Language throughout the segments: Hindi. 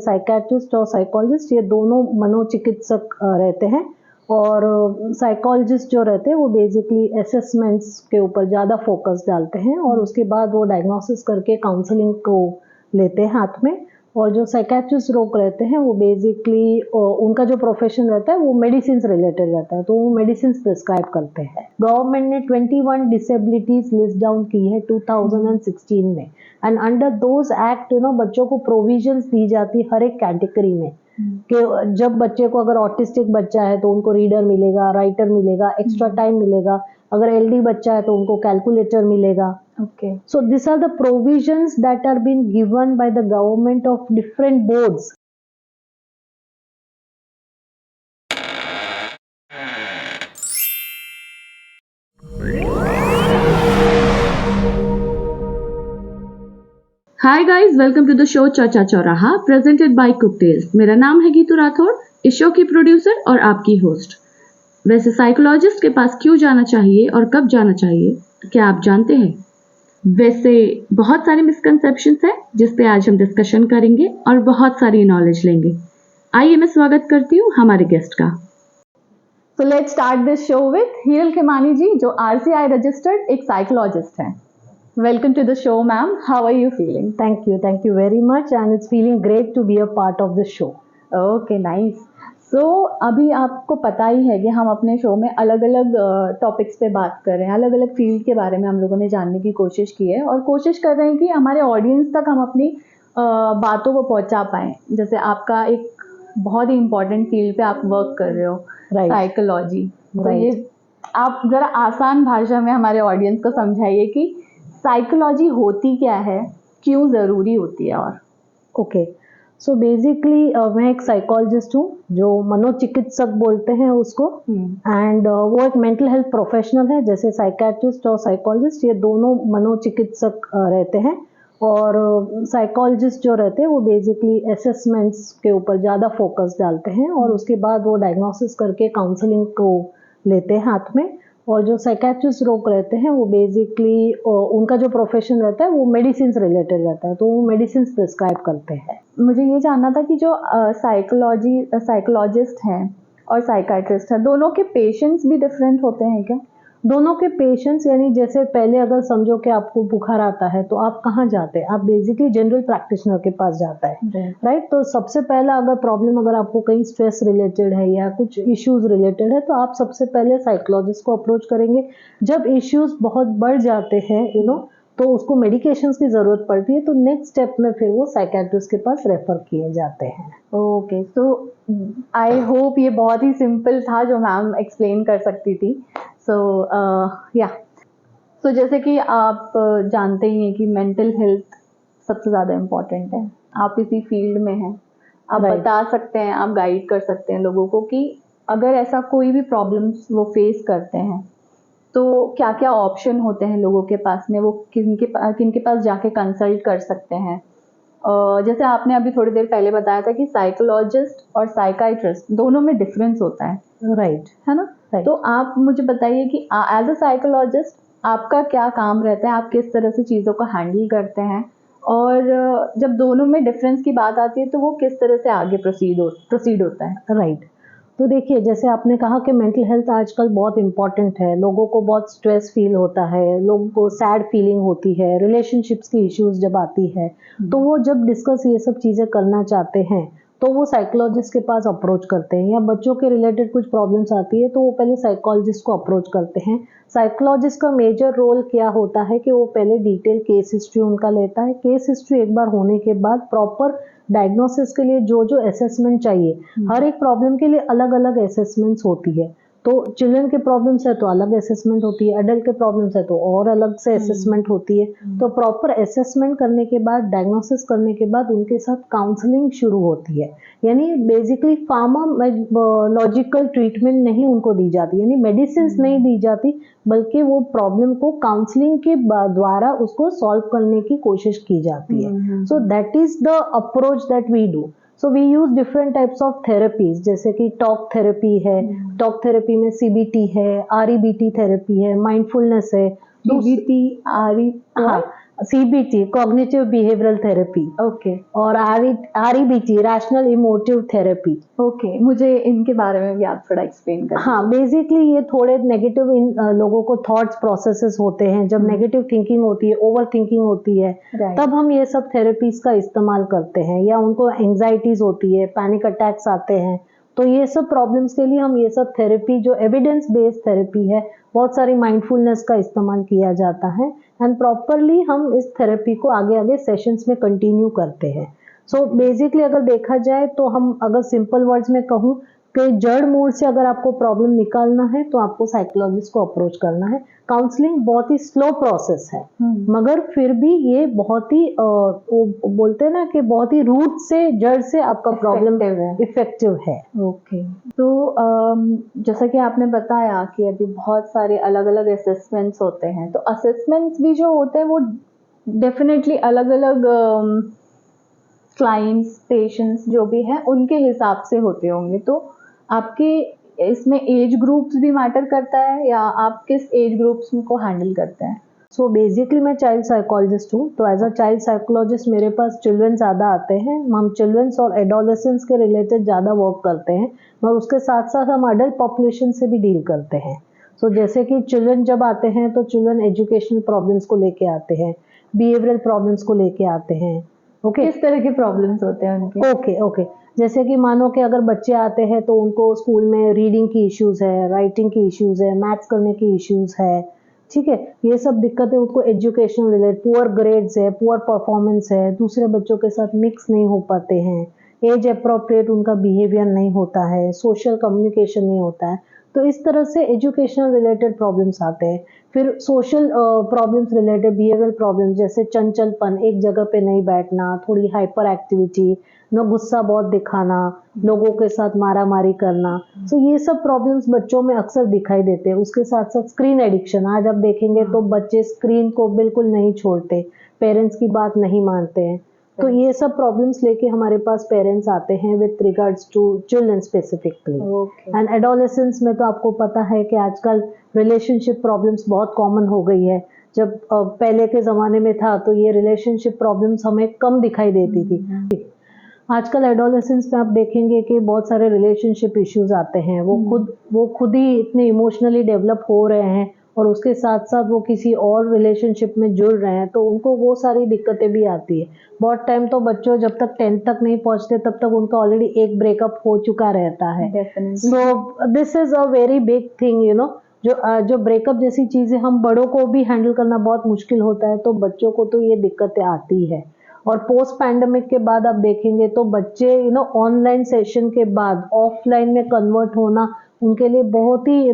साइकियाट्रिस्ट और साइकोलॉजिस्ट ये दोनों मनोचिकित्सक रहते हैं, और साइकोलॉजिस्ट जो रहते हैं वो बेसिकली असेसमेंट्स के ऊपर ज़्यादा फोकस डालते हैं, और उसके बाद वो डायग्नोसिस करके काउंसलिंग को लेते हैं हाथ में। और जो साइकियाट्रिस्ट लोग रहते हैं वो बेसिकली उनका जो प्रोफेशन रहता है वो मेडिसिन रिलेटेड रहता है, तो वो मेडिसिन प्रिस्क्राइब करते हैं। गवर्नमेंट ने 21 डिसेबिलिटीज लिस्ट डाउन की है 2016 में, एंड अंडर दोज एक्ट बच्चों को प्रोविजंस दी जाती हर एक कैटेगरी में, कि जब बच्चे को, अगर ऑटिस्टिक बच्चा है तो उनको रीडर मिलेगा, राइटर मिलेगा, एक्स्ट्रा टाइम मिलेगा, अगर एलडी बच्चा है तो उनको कैलकुलेटर मिलेगा। Okay. So these are the provisions that are being given by the government of different boards. Hi guys, welcome to the show Charcha Chauraha presented by कुकटेल्स। मेरा नाम है गीतू राठौड़, इस शो की प्रोड्यूसर और आपकी होस्ट। वैसे साइकोलॉजिस्ट के पास क्यों जाना चाहिए और कब जाना चाहिए, क्या आप जानते हैं? वैसे बहुत सारे मिसकंसेप्शंस हैं जिस पे आज हम डिस्कशन करेंगे और बहुत सारी नॉलेज लेंगे। आइए मैं स्वागत करती हूँ हमारे गेस्ट का। So let's start this show with Hiral Khemani जी, जो RCI रजिस्टर्ड एक साइकोलॉजिस्ट हैं। Welcome to the show, ma'am. How are you feeling? Thank you very much, and it's feeling great to be a part of the show. Okay, nice. So अभी आपको पता ही है कि हम अपने शो में अलग अलग टॉपिक्स पे बात कर रहे हैं, अलग अलग फील्ड के बारे में हम लोगों ने जानने की कोशिश की है और कोशिश कर रहे हैं कि हमारे ऑडियंस तक हम अपनी बातों को पहुंचा पाएं। जैसे आपका एक बहुत ही इम्पोर्टेंट फील्ड पे आप वर्क कर रहे हो, साइकोलॉजी। तो ये आप ज़रा आसान भाषा में हमारे ऑडियंस को समझाइए कि साइकोलॉजी होती क्या है, क्यों ज़रूरी होती है। और ओके, सो बेसिकली मैं एक साइकोलॉजिस्ट हूँ, जो मनोचिकित्सक बोलते हैं उसको, एंड वो एक मेंटल हेल्थ प्रोफेशनल है। जैसे साइकियाट्रिस्ट और साइकोलॉजिस्ट ये दोनों मनोचिकित्सक रहते हैं, और साइकोलॉजिस्ट जो रहते हैं वो बेसिकली असेसमेंट्स के ऊपर ज़्यादा फोकस डालते हैं, और उसके बाद वो डायग्नोसिस करके काउंसलिंग को लेते हैं हाथ में। और जो साइकियाट्रिस्ट लोग रहते हैं वो बेसिकली उनका जो प्रोफेशन रहता है वो मेडिसिन रिलेटेड रहता है, तो वो मेडिसिन प्रिस्क्राइब करते हैं। मुझे ये जानना था कि जो साइकोलॉजिस्ट हैं और साइकियाट्रिस्ट हैं, दोनों के पेशेंट्स भी डिफरेंट होते हैं क्या? दोनों के पेशेंट्स, यानी जैसे पहले अगर समझो कि आपको बुखार आता है तो आप कहाँ जाते हैं? आप बेसिकली जनरल प्रैक्टिशनर के पास जाता है, राइट? तो सबसे पहला अगर प्रॉब्लम, अगर आपको कहीं स्ट्रेस रिलेटेड है या कुछ इश्यूज रिलेटेड है, तो आप सबसे पहले साइकोलॉजिस्ट को अप्रोच करेंगे। जब इश्यूज बहुत बढ़ जाते हैं तो उसको मेडिकेशंस की ज़रूरत पड़ती है, तो नेक्स्ट स्टेप में फिर वो साइकियाट्रिस्ट के पास रेफर किए जाते हैं। ओके, तो आई होप ये बहुत ही सिंपल था जो मैम एक्सप्लेन कर सकती थी। सो जैसे कि आप जानते ही हैं कि मेंटल हेल्थ सबसे ज़्यादा इम्पोर्टेंट है। आप इसी फील्ड में हैं, आप बता सकते हैं, आप गाइड कर सकते हैं लोगों को कि अगर ऐसा कोई भी प्रॉब्लम्स वो फेस करते हैं तो क्या क्या ऑप्शन होते हैं लोगों के पास में, वो किनके पास जाके कंसल्ट कर सकते हैं। जैसे आपने अभी थोड़ी देर पहले बताया था कि साइकोलॉजिस्ट और साइकाइट्रिस्ट दोनों में डिफरेंस होता है, है ना? तो आप मुझे बताइए कि एज अ साइकोलॉजिस्ट आपका क्या काम रहता है, आप किस तरह से चीज़ों को हैंडल करते हैं, और जब दोनों में डिफरेंस की बात आती है तो वो किस तरह से आगे प्रोसीड होता है। राइट। तो देखिए, जैसे आपने कहा कि मेंटल हेल्थ आजकल बहुत इम्पॉर्टेंट है, लोगों को बहुत स्ट्रेस फील होता है, लोगों को सैड फीलिंग होती है, रिलेशनशिप्स की इश्यूज जब आती है, तो वो जब डिस्कस ये सब चीज़ें करना चाहते हैं तो वो साइकोलॉजिस्ट के पास अप्रोच करते हैं। या बच्चों के रिलेटेड कुछ प्रॉब्लम्स आती है तो वो पहले साइकोलॉजिस्ट को अप्रोच करते हैं। साइकोलॉजिस्ट का मेजर रोल क्या होता है कि वो पहले डिटेल केस हिस्ट्री उनका लेता है। केस हिस्ट्री एक बार होने के बाद प्रॉपर डायग्नोसिस के लिए जो जो असेसमेंट चाहिए, हर एक प्रॉब्लम के लिए अलग अलग असेसमेंट्स होती है। तो चिल्ड्रन के प्रॉब्लम्स है तो अलग असेसमेंट होती है, अडल्ट के प्रॉब्लम्स है तो और अलग से असेसमेंट होती है। तो प्रॉपर असेसमेंट करने के बाद, डायग्नोसिस करने के बाद उनके साथ काउंसलिंग शुरू होती है। यानी बेसिकली फार्मालॉजिकल ट्रीटमेंट नहीं उनको दी जाती, यानी मेडिसिन नहीं दी जाती, बल्कि वो प्रॉब्लम को काउंसलिंग के द्वारा उसको सॉल्व करने की कोशिश की जाती है। So that is the approach that we do. So we use different types of therapies, जैसे कि टॉक थेरेपी है, टॉक थेरेपी में CBT है, REBT थेरेपी है, माइंडफुलनेस है। CBT, RE, CBT cognitive behavioural therapy okay और REBT rational emotive therapy. Okay, मुझे इनके बारे में भी आप थोड़ा एक्सप्लेन करें। हाँ, बेसिकली ये थोड़े नेगेटिव लोगों को थॉट्स प्रोसेसेस होते हैं, जब नेगेटिव थिंकिंग होती है, ओवर थिंकिंग होती है, तब हम ये सब थेरेपीज का इस्तेमाल करते हैं। या उनको एंग्जाइटीज होती है, पैनिक अटैक्स आते हैं, तो ये सब प्रॉब्लम्स के लिए हम ये सब थेरेपी जो एविडेंस बेस्ड थेरेपी है, बहुत सारी माइंडफुलनेस का इस्तेमाल किया जाता है एंड प्रॉपरली हम इस थेरेपी को आगे आगे सेशंस में कंटिन्यू करते हैं। सो बेसिकली अगर देखा जाए तो हम अगर सिंपल वर्ड्स में कहूँ कि जड़ मूल से अगर आपको प्रॉब्लम निकालना है तो आपको साइकोलॉजिस्ट को अप्रोच करना है। काउंसलिंग बहुत ही स्लो प्रोसेस है, मगर फिर भी ये बहुत ही वो बोलते हैं ना कि बहुत ही रूट से, जड़ से आपका प्रॉब्लम इफेक्टिव है। ओके, तो जैसा कि आपने बताया कि अभी बहुत सारे अलग अलग असेसमेंट्स होते हैं, तो असेसमेंट्स भी जो होते हैं वो डेफिनेटली अलग अलग क्लाइंट्स, पेशेंट्स जो भी हैं उनके हिसाब से होते होंगे। तो आपके इसमें एज ग्रुप्स भी मैटर करता है या आप किस एज ग्रुप्स को हैंडल करते हैं? सो बेसिकली मैं चाइल्ड साइकोलॉजिस्ट हूँ, तो एज अ चाइल्ड साइकोलॉजिस्ट मेरे पास चिल्ड्रन ज़्यादा आते हैं। हम चिल्ड्रंस और एडोलेसेंट्स के रिलेटेड ज़्यादा वर्क करते हैं, मगर उसके साथ साथ हम अडल्ट पॉपुलेशन से भी डील करते हैं। सो जैसे कि चिल्ड्रन जब आते हैं तो चिल्ड्रन एजुकेशनल प्रॉब्लम्स को लेके आते हैं, बिहेवियरल प्रॉब्लम्स को लेके आते हैं। ओके, किस तरह के प्रॉब्लम्स होते हैं उनके? ओके, जैसे कि मानो कि अगर बच्चे आते हैं तो उनको स्कूल में रीडिंग की इश्यूज है, राइटिंग की इश्यूज है, मैथ्स करने की इश्यूज है, ठीक है, ये सब दिक्कतें उनको एजुकेशनल रिलेटेड, पुअर ग्रेड्स है, पुअर परफॉर्मेंस है, दूसरे बच्चों के साथ मिक्स नहीं हो पाते हैं, एज अप्रोप्रिएट उनका बिहेवियर नहीं होता है, सोशल कम्युनिकेशन नहीं होता है, तो इस तरह से एजुकेशनल रिलेटेड प्रॉब्लम्स आते हैं। फिर social problems related, behavioural problems जैसे चंचलपन, एक जगह पे नहीं बैठना, थोड़ी हाइपर एक्टिविटी, न गुस्सा बहुत दिखाना, लोगों के साथ मारा मारी करना, तो ये सब प्रॉब्लम्स बच्चों में अक्सर दिखाई देते हैं। उसके साथ साथ स्क्रीन एडिक्शन, आज आप देखेंगे तो बच्चे स्क्रीन को बिल्कुल नहीं छोड़ते, पेरेंट्स की बात नहीं मानते हैं, तो ये सब प्रॉब्लम्स लेके हमारे पास पेरेंट्स आते हैं with regards to children specifically. And adolescence में तो आपको पता है कि आजकल रिलेशनशिप प्रॉब्लम्स बहुत कॉमन हो गई है। जब पहले के ज़माने में था तो ये रिलेशनशिप प्रॉब्लम्स हमें कम दिखाई देती थी। आजकल एडोलेसेंस में आप देखेंगे कि बहुत सारे रिलेशनशिप इश्यूज आते हैं, वो खुद ही इतने इमोशनली डेवलप हो रहे हैं और उसके साथ साथ वो किसी और रिलेशनशिप में जुड़ रहे हैं, तो उनको वो सारी दिक्कतें भी आती है। बहुत टाइम तो बच्चों जब तक 10th तक नहीं पहुंचते तब तक उनका ऑलरेडी एक ब्रेकअप हो चुका रहता है। So this is a very big thing, you know, जो ब्रेकअप जैसी चीजें हम बड़ों को भी हैंडल करना बहुत मुश्किल होता है, तो बच्चों को तो ये दिक्कतें आती है। और पोस्ट पैंडेमिक के बाद आप देखेंगे तो बच्चे ऑनलाइन सेशन के बाद ऑफलाइन में कन्वर्ट होना उनके लिए बहुत ही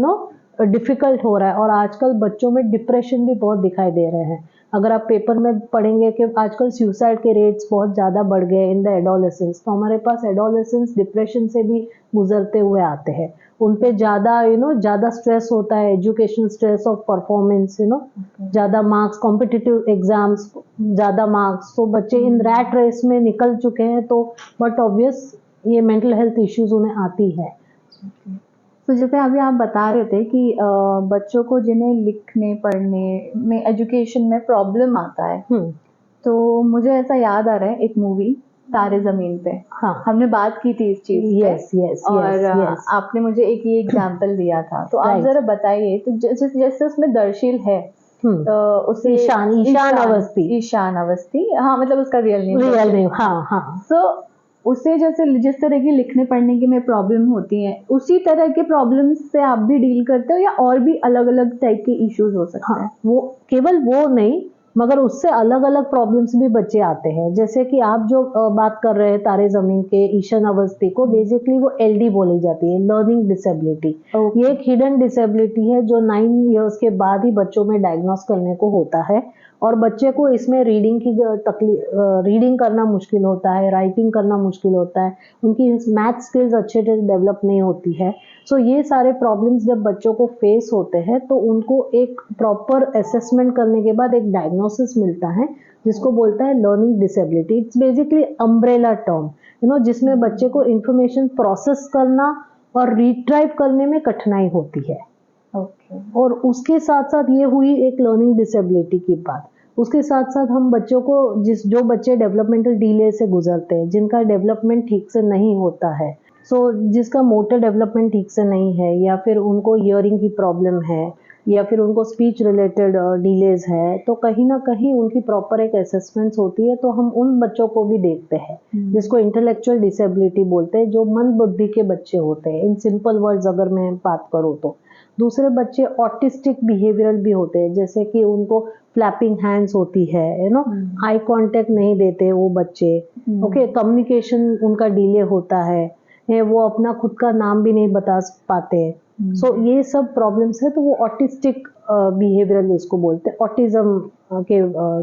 डिफिकल्ट हो रहा है। और आजकल बच्चों में डिप्रेशन भी बहुत दिखाई दे रहे हैं। अगर आप पेपर में पढ़ेंगे कि आजकल सुसाइड के रेट्स बहुत ज़्यादा बढ़ गए इन द एडोलेसेंस, तो हमारे पास एडोलेसेंस डिप्रेशन से भी गुजरते हुए आते हैं। उन पे ज़्यादा ज़्यादा स्ट्रेस होता है, एजुकेशन स्ट्रेस ऑफ परफॉर्मेंस, ज़्यादा मार्क्स, कॉम्पिटिटिव एग्जाम्स, ज़्यादा मार्क्स, तो बच्चे इन रैट रेस में निकल चुके हैं, तो बट ऑब्वियस ये मेंटल हेल्थ इश्यूज उन्हें आती है। तो जैसे अभी आप बता रहे थे कि बच्चों को जिन्हें लिखने पढ़ने में, एजुकेशन में प्रॉब्लम आता है, तो मुझे ऐसा याद आ रहा है एक मूवी तारे जमीन पे। हाँ, हमने बात की थी इस चीज यस और आपने मुझे एक ये एग्जांपल दिया था, तो आप जरा बताइए। तो जैसे उसमें दर्शिल है, उसे ईशान अवस्थी, हाँ, मतलब उसका रियल नेम, हाँ। सो उसे जैसे जिस तरह की लिखने पढ़ने की में प्रॉब्लम होती है, उसी तरह के प्रॉब्लम्स से आप भी डील करते हो या और भी अलग अलग टाइप के इश्यूज हो सकते हैं? वो केवल वो नहीं, मगर उससे अलग अलग प्रॉब्लम्स भी बच्चे आते हैं। जैसे कि आप जो बात कर रहे हैं तारे जमीन के ईशान अवस्थी को, बेसिकली वो LD बोली जाती है, लर्निंग डिसेबिलिटी। ये एक हिडन डिसेबिलिटी है जो 9 इयर्स के बाद ही बच्चों में डायग्नोस करने को होता है। और बच्चे को इसमें रीडिंग करना मुश्किल होता है, राइटिंग करना मुश्किल होता है, उनकी मैथ स्किल्स अच्छे से डेवलप नहीं होती है। सो ये सारे प्रॉब्लम्स जब बच्चों को फेस होते हैं तो उनको एक प्रॉपर असेसमेंट करने के बाद एक डायग्नोसिस मिलता है जिसको बोलता है learning disability. It's basically umbrella term, जिसमें बच्चे को इंफॉर्मेशन प्रोसेस करना और रिट्राइव करने में कठिनाई होती है। और उसके साथ साथ ये हुई एक लर्निंग डिसेबिलिटी की बात। उसके साथ साथ हम बच्चों को जो बच्चे डेवलपमेंटल डिले से गुजरते हैं, जिनका डेवलपमेंट ठीक से नहीं होता है, जिसका मोटर डेवलपमेंट ठीक से नहीं है, या फिर उनको हियरिंग की प्रॉब्लम है, या फिर उनको स्पीच रिलेटेड डिलेज है, तो कहीं ना कहीं उनकी प्रॉपर एक असेसमेंट्स होती है। तो हम उन बच्चों को भी देखते हैं जिसको इंटेलेक्चुअल डिसेबिलिटी बोलते हैं, जो मंद बुद्धि के बच्चे होते हैं। इन सिंपल वर्ड्स अगर मैं बात करूँ तो दूसरे बच्चे ऑटिस्टिक बिहेवियरल भी होते हैं, जैसे कि उनको फ्लैपिंग हैंड्स होती है, आई कांटेक्ट नहीं देते वो बच्चे, ओके, कम्युनिकेशन उनका डिले होता है, वो अपना खुद का नाम भी नहीं बता पाते। ये सब प्रॉब्लम्स है, तो वो ऑटिस्टिक बिहेवियरल उसको बोलते हैं, ऑटिज्म के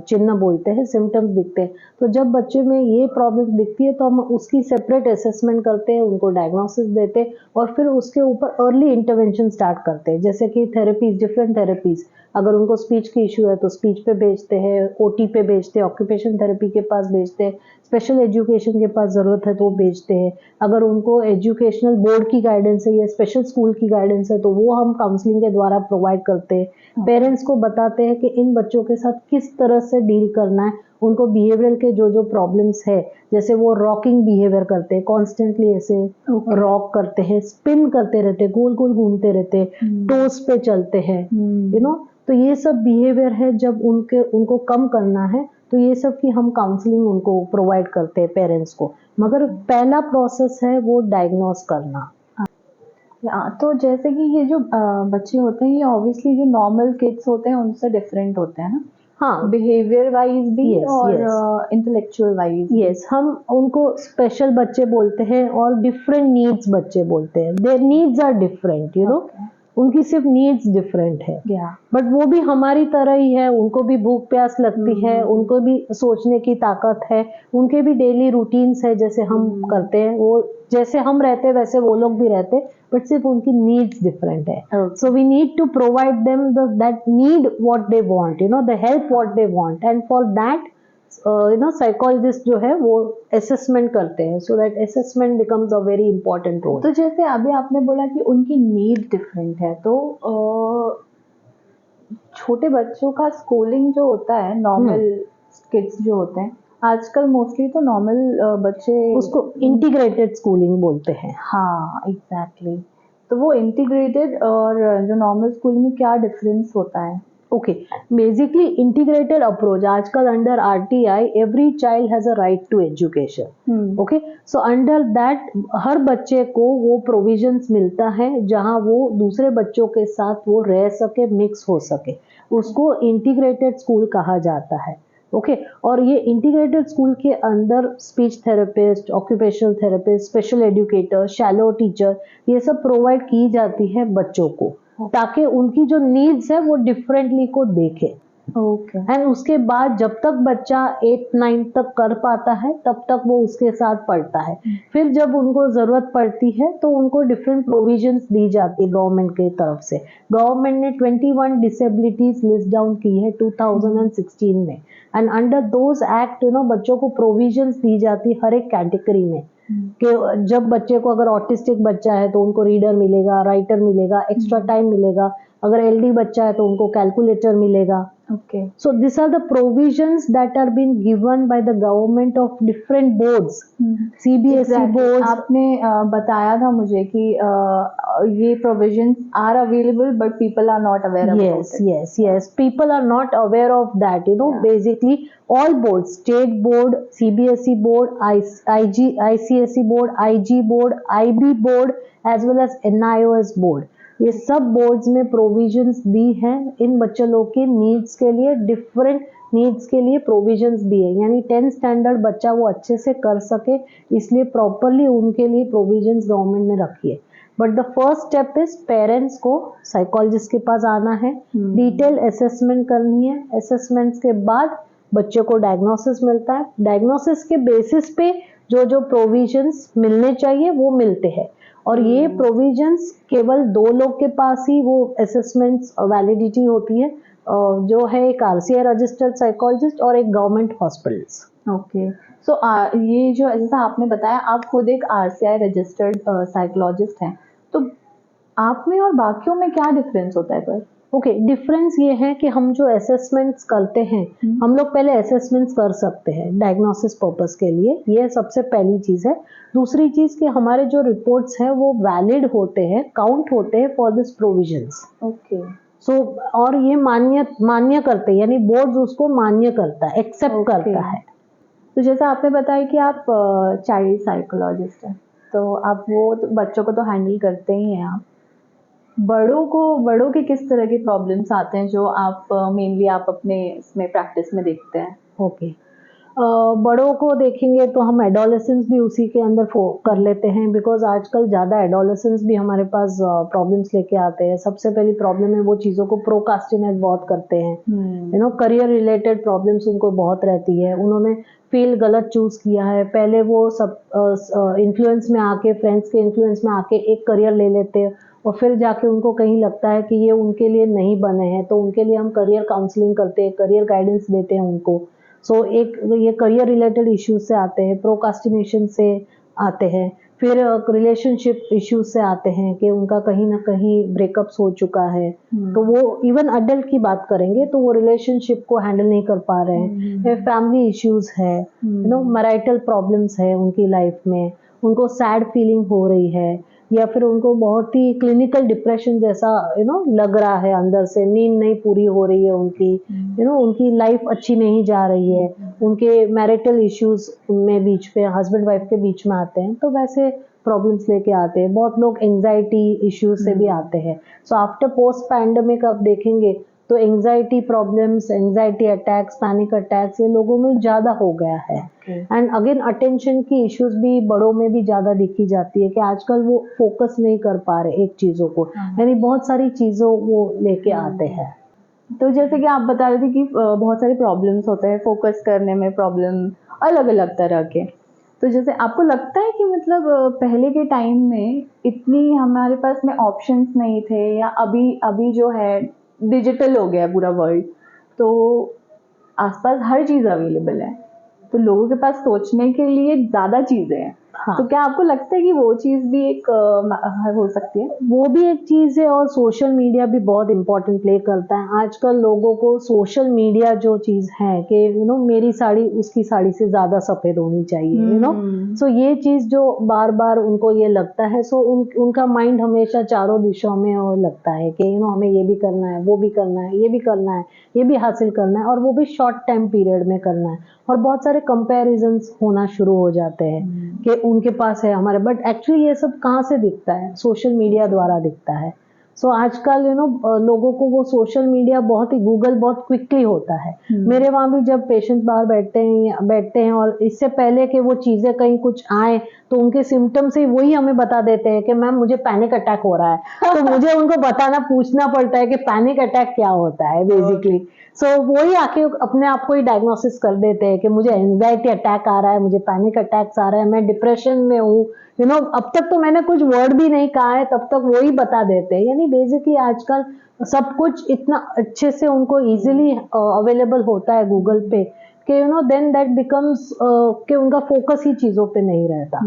चिन्ह बोलते हैं, सिम्टम्स दिखते हैं। तो जब बच्चे में ये प्रॉब्लम दिखती है तो हम उसकी सेपरेट असेसमेंट करते हैं, उनको डायग्नोसिस देते हैं और फिर उसके ऊपर अर्ली इंटरवेंशन स्टार्ट करते हैं, जैसे कि थेरेपीज, डिफरेंट थेरेपीज। अगर उनको स्पीच की इशू है तो स्पीच पे भेजते हैं, ओटी पे भेजते हैं, ऑक्यूपेशन थेरेपी के पास भेजते हैं, स्पेशल एजुकेशन के पास ज़रूरत है तो वो भेजते हैं। अगर उनको एजुकेशनल बोर्ड की गाइडेंस है या स्पेशल स्कूल की गाइडेंस है तो वो हम काउंसलिंग के द्वारा प्रोवाइड करते हैं। पेरेंट्स को बताते हैं कि इन बच्चों के साथ किस तरह से डील करना है। उनको बिहेवियर के जो जो प्रॉब्लम्स है, जैसे वो रॉकिंग बिहेवियर करते हैं, कॉन्स्टेंटली ऐसे रॉक करते हैं, स्पिन करते रहते, गोल गोल घूमते रहते, टोस पे चलते हैं, तो ये सब बिहेवियर है। जब उनको कम करना है तो ये सब की हम काउंसलिंग उनको प्रोवाइड करते हैं पेरेंट्स को। मगर पहला प्रोसेस है वो डायग्नोस करना। तो जैसे कि ये जो बच्चे होते हैं, ये ऑब्वियसली जो नॉर्मल किड्स होते हैं उनसे डिफरेंट होते हैं ना, हाँ, बिहेवियर वाइज भी Yes, और yes. Intellectual wise. यस, हम उनको स्पेशल बच्चे बोलते हैं और डिफरेंट नीड्स बच्चे बोलते हैं। देयर नीड्स आर डिफरेंट, उनकी सिर्फ नीड्स डिफरेंट है, बट वो भी हमारी तरह ही है। उनको भी भूख प्यास लगती है, उनको भी सोचने की ताकत है, उनके भी डेली रूटीन्स है जैसे हम करते हैं, वो जैसे हम रहते हैं वैसे वो लोग भी रहते हैं, बट सिर्फ उनकी नीड्स डिफरेंट है। So we need to provide them that need what they want, the help what they want, and for that psychologist जो है वो असेसमेंट करते हैं, so that assessment becomes a very important role. तो जैसे अभी आपने बोला कि उनकी नीड डिफरेंट है, तो छोटे बच्चों का स्कूलिंग जो होता है, नॉर्मल किड्स जो होते हैं आजकल मोस्टली, तो नॉर्मल बच्चे उसको इंटीग्रेटेड स्कूलिंग बोलते हैं। हाँ, एग्जैक्टली। तो वो इंटीग्रेटेड और जो नॉर्मल स्कूल में क्या डिफरेंस होता है? Okay, basically integrated approach आजकल under RTI every child has a right to education. Okay, so under that हर बच्चे को वो provisions मिलता है जहाँ वो दूसरे बच्चों के साथ वो रह सके, मिक्स हो सके, उसको integrated school कहा जाता है। ओके, और ये इंटीग्रेटेड स्कूल के अंदर speech therapist, occupational therapist, special educator, shallow teacher, ये सब प्रोवाइड की जाती है बच्चों को, ताकि उनकी जो नीड्स है वो डिफरेंटली को देखे। ओके। एंड उसके बाद जब तक बच्चा 8-9 तक कर पाता है तब तक वो उसके साथ पढ़ता है। फिर जब उनको जरूरत पड़ती है तो उनको डिफरेंट प्रोविजंस दी जाती है गवर्नमेंट की तरफ से। गवर्नमेंट ने 21 डिसेबिलिटीज लिस्ट डाउन की है 2016 में, एंड अंडर दोज एक्ट बच्चों को प्रोविजंस दी जाती हर एक कैटेगरी में, कि जब बच्चे को, अगर ऑटिस्टिक बच्चा है तो उनको रीडर मिलेगा, राइटर मिलेगा, एक्स्ट्रा टाइम मिलेगा, अगर एलडी बच्चा है तो उनको कैलकुलेटर मिलेगा। Okay. So these are the provisions that are being given by the government of different boards, CBSE Exactly. boards. आपने बताया था मुझे कि ये provisions are available but people are not aware about it. Yes. People are not aware of that. Basically all boards, state board, CBSE board, ICSE board, IG board, IB board, as well as NIOS board. ये सब बोर्ड्स में प्रोविजंस दी हैं इन बच्चों लोग के नीड्स के लिए, डिफरेंट नीड्स के लिए प्रोविजंस दी है, यानी 10th स्टैंडर्ड बच्चा वो अच्छे से कर सके, इसलिए प्रॉपरली उनके लिए प्रोविजंस गवर्नमेंट ने रखी है। But the first step is parents को साइकोलॉजिस्ट के पास आना है, डिटेल असेसमेंट करनी है, असेसमेंट्स के बाद बच्चे को डायग्नोसिस मिलता है, डायग्नोसिस के बेसिस पे जो जो प्रोविजंस मिलने चाहिए वो मिलते हैं, और ये प्रोविजंस केवल 2 लोग के पास ही वो असेसमेंट्स वैलिडिटी होती है, जो है एक RCI रजिस्टर्ड साइकोलॉजिस्ट और एक गवर्नमेंट हॉस्पिटल्स। ओके, सो ये जो जैसा आपने बताया आप खुद एक RCI रजिस्टर्ड साइकोलॉजिस्ट हैं, तो आप में और बाकियों में क्या डिफरेंस होता है? पर ओके, डिफरेंस ये है कि हम जो असेसमेंट्स करते हैं, हम लोग पहले असेसमेंट्स कर सकते हैं डायग्नोसिस पर्पस के लिए, ये सबसे पहली चीज़ है। दूसरी चीज़ कि हमारे जो रिपोर्ट्स हैं वो वैलिड होते हैं, काउंट होते हैं फॉर दिस प्रोविजंस। ओके। सो और ये मान्य करते हैं, यानी बोर्ड उसको मान्य करता है, एक्सेप्ट करता है। तो जैसा आपने बताया कि आप चाइल्ड साइकोलॉजिस्ट हैं, तो आप वो तो बच्चों को तो हैंडल करते ही हैं आप। बड़ों के किस तरह के प्रॉब्लम्स आते हैं जो आप मेनली आप अपने इसमें प्रैक्टिस में देखते हैं? ओके, बड़ों को देखेंगे तो हम एडोलेसेंस भी उसी के अंदर कर लेते हैं, बिकॉज आजकल ज़्यादा एडोलेसेंस भी हमारे पास प्रॉब्लम्स लेके आते हैं। सबसे पहली प्रॉब्लम है वो चीज़ों को प्रोकास्टिनेट बहुत करते हैं, करियर रिलेटेड प्रॉब्लम्स उनको बहुत रहती है। उन्होंने फील्ड गलत चूज़ किया है, पहले वो सब इन्फ्लुएंस में आके, फ्रेंड्स के इन्फ्लुएंस में आके एक करियर ले लेते हैं और फिर जाके उनको कहीं लगता है कि ये उनके लिए नहीं बने हैं, तो उनके लिए हम करियर काउंसलिंग करते हैं, करियर गाइडेंस देते हैं उनको। सो एक ये करियर रिलेटेड इश्यूज से आते हैं, प्रोकास्टिनेशन से आते हैं, फिर रिलेशनशिप इश्यूज से आते हैं कि उनका कहीं ना कहीं ब्रेकअप्स हो चुका है, तो वो इवन अडल्ट की बात करेंगे तो वो रिलेशनशिप को हैंडल नहीं कर पा रहे हैं। फैमिली इश्यूज है, मैरिटल प्रॉब्लम्स है उनकी लाइफ में, उनको सैड फीलिंग हो रही है, या फिर उनको बहुत ही क्लिनिकल डिप्रेशन जैसा लग रहा है अंदर से, नींद नहीं पूरी हो रही है उनकी, उनकी लाइफ अच्छी नहीं जा रही है, उनके मैरिटल इश्यूज में बीच में हस्बैंड वाइफ के बीच में आते हैं, तो वैसे प्रॉब्लम्स लेके आते हैं। बहुत लोग एंजाइटी इश्यूज से भी आते हैं। सो आफ्टर पोस्ट पैंडेमिक आप देखेंगे तो anxiety problems, anxiety attacks, panic attacks ये लोगों में ज़्यादा हो गया है। एंड अगेन अटेंशन की इश्यूज भी बड़ों में भी ज़्यादा दिखी जाती है कि आजकल वो फोकस नहीं कर पा रहे एक चीज़ों को, यानी बहुत सारी चीज़ों वो लेके आते हैं। तो जैसे कि आप बता रहे थे कि बहुत सारे प्रॉब्लम्स होते हैं, फोकस करने में प्रॉब्लम अलग अलग तरह के। तो जैसे आपको लगता है कि मतलब पहले के टाइम में इतनी हमारे पास में ऑप्शंस नहीं थे, या अभी जो है डिजिटल हो गया पूरा वर्ल्ड, तो आसपास हर चीज़ अवेलेबल है, तो लोगों के पास सोचने के लिए ज़्यादा चीज़ें हैं। हाँ। तो क्या आपको लगता है कि वो चीज़ भी एक हो सकती है? वो भी एक चीज़ है, और सोशल मीडिया भी बहुत इम्पोर्टेंट प्ले करता है। आजकल लोगों को सोशल मीडिया जो चीज़ है कि मेरी साड़ी उसकी साड़ी से ज़्यादा सफ़ेद होनी चाहिए, सो ये चीज़ जो बार बार उनको ये लगता है, सो उनका माइंड हमेशा चारों दिशाओं में और लगता है कि हमें ये भी करना है, वो भी करना है, ये भी करना है, ये भी हासिल करना है, और वो भी शॉर्ट टाइम पीरियड में करना है। और बहुत सारे कंपैरिजन्स होना शुरू हो जाते हैं कि उनके पास है हमारे, बट एक्चुअली ये सब कहाँ से दिखता है? सोशल मीडिया द्वारा दिखता है। सो आजकल लोगों को वो सोशल मीडिया बहुत ही, गूगल बहुत क्विकली होता है। मेरे वहाँ भी जब पेशेंट्स बाहर बैठते हैं और इससे पहले कि वो चीज़ें कहीं कुछ आए तो उनके सिम्टम्स ही वही हमें बता देते हैं कि मैम मुझे पैनिक अटैक हो रहा है, तो मुझे उनको पूछना पड़ता है कि पैनिक अटैक क्या होता है बेसिकली। सो वही आके अपने आप को ही डायग्नोसिस कर देते हैं कि मुझे एंजाइटी अटैक आ रहा है, मुझे पैनिक अटैक्स आ रहा है, मैं डिप्रेशन में हूँ। अब तक तो मैंने कुछ वर्ड भी नहीं कहा है, तब तक वही बता देते हैं। यानी बेसिकली आजकल सब कुछ इतना अच्छे से उनको इजीली अवेलेबल होता है गूगल पे कि देन दैट बिकम्स कि उनका फोकस ही चीज़ों पे नहीं रहता।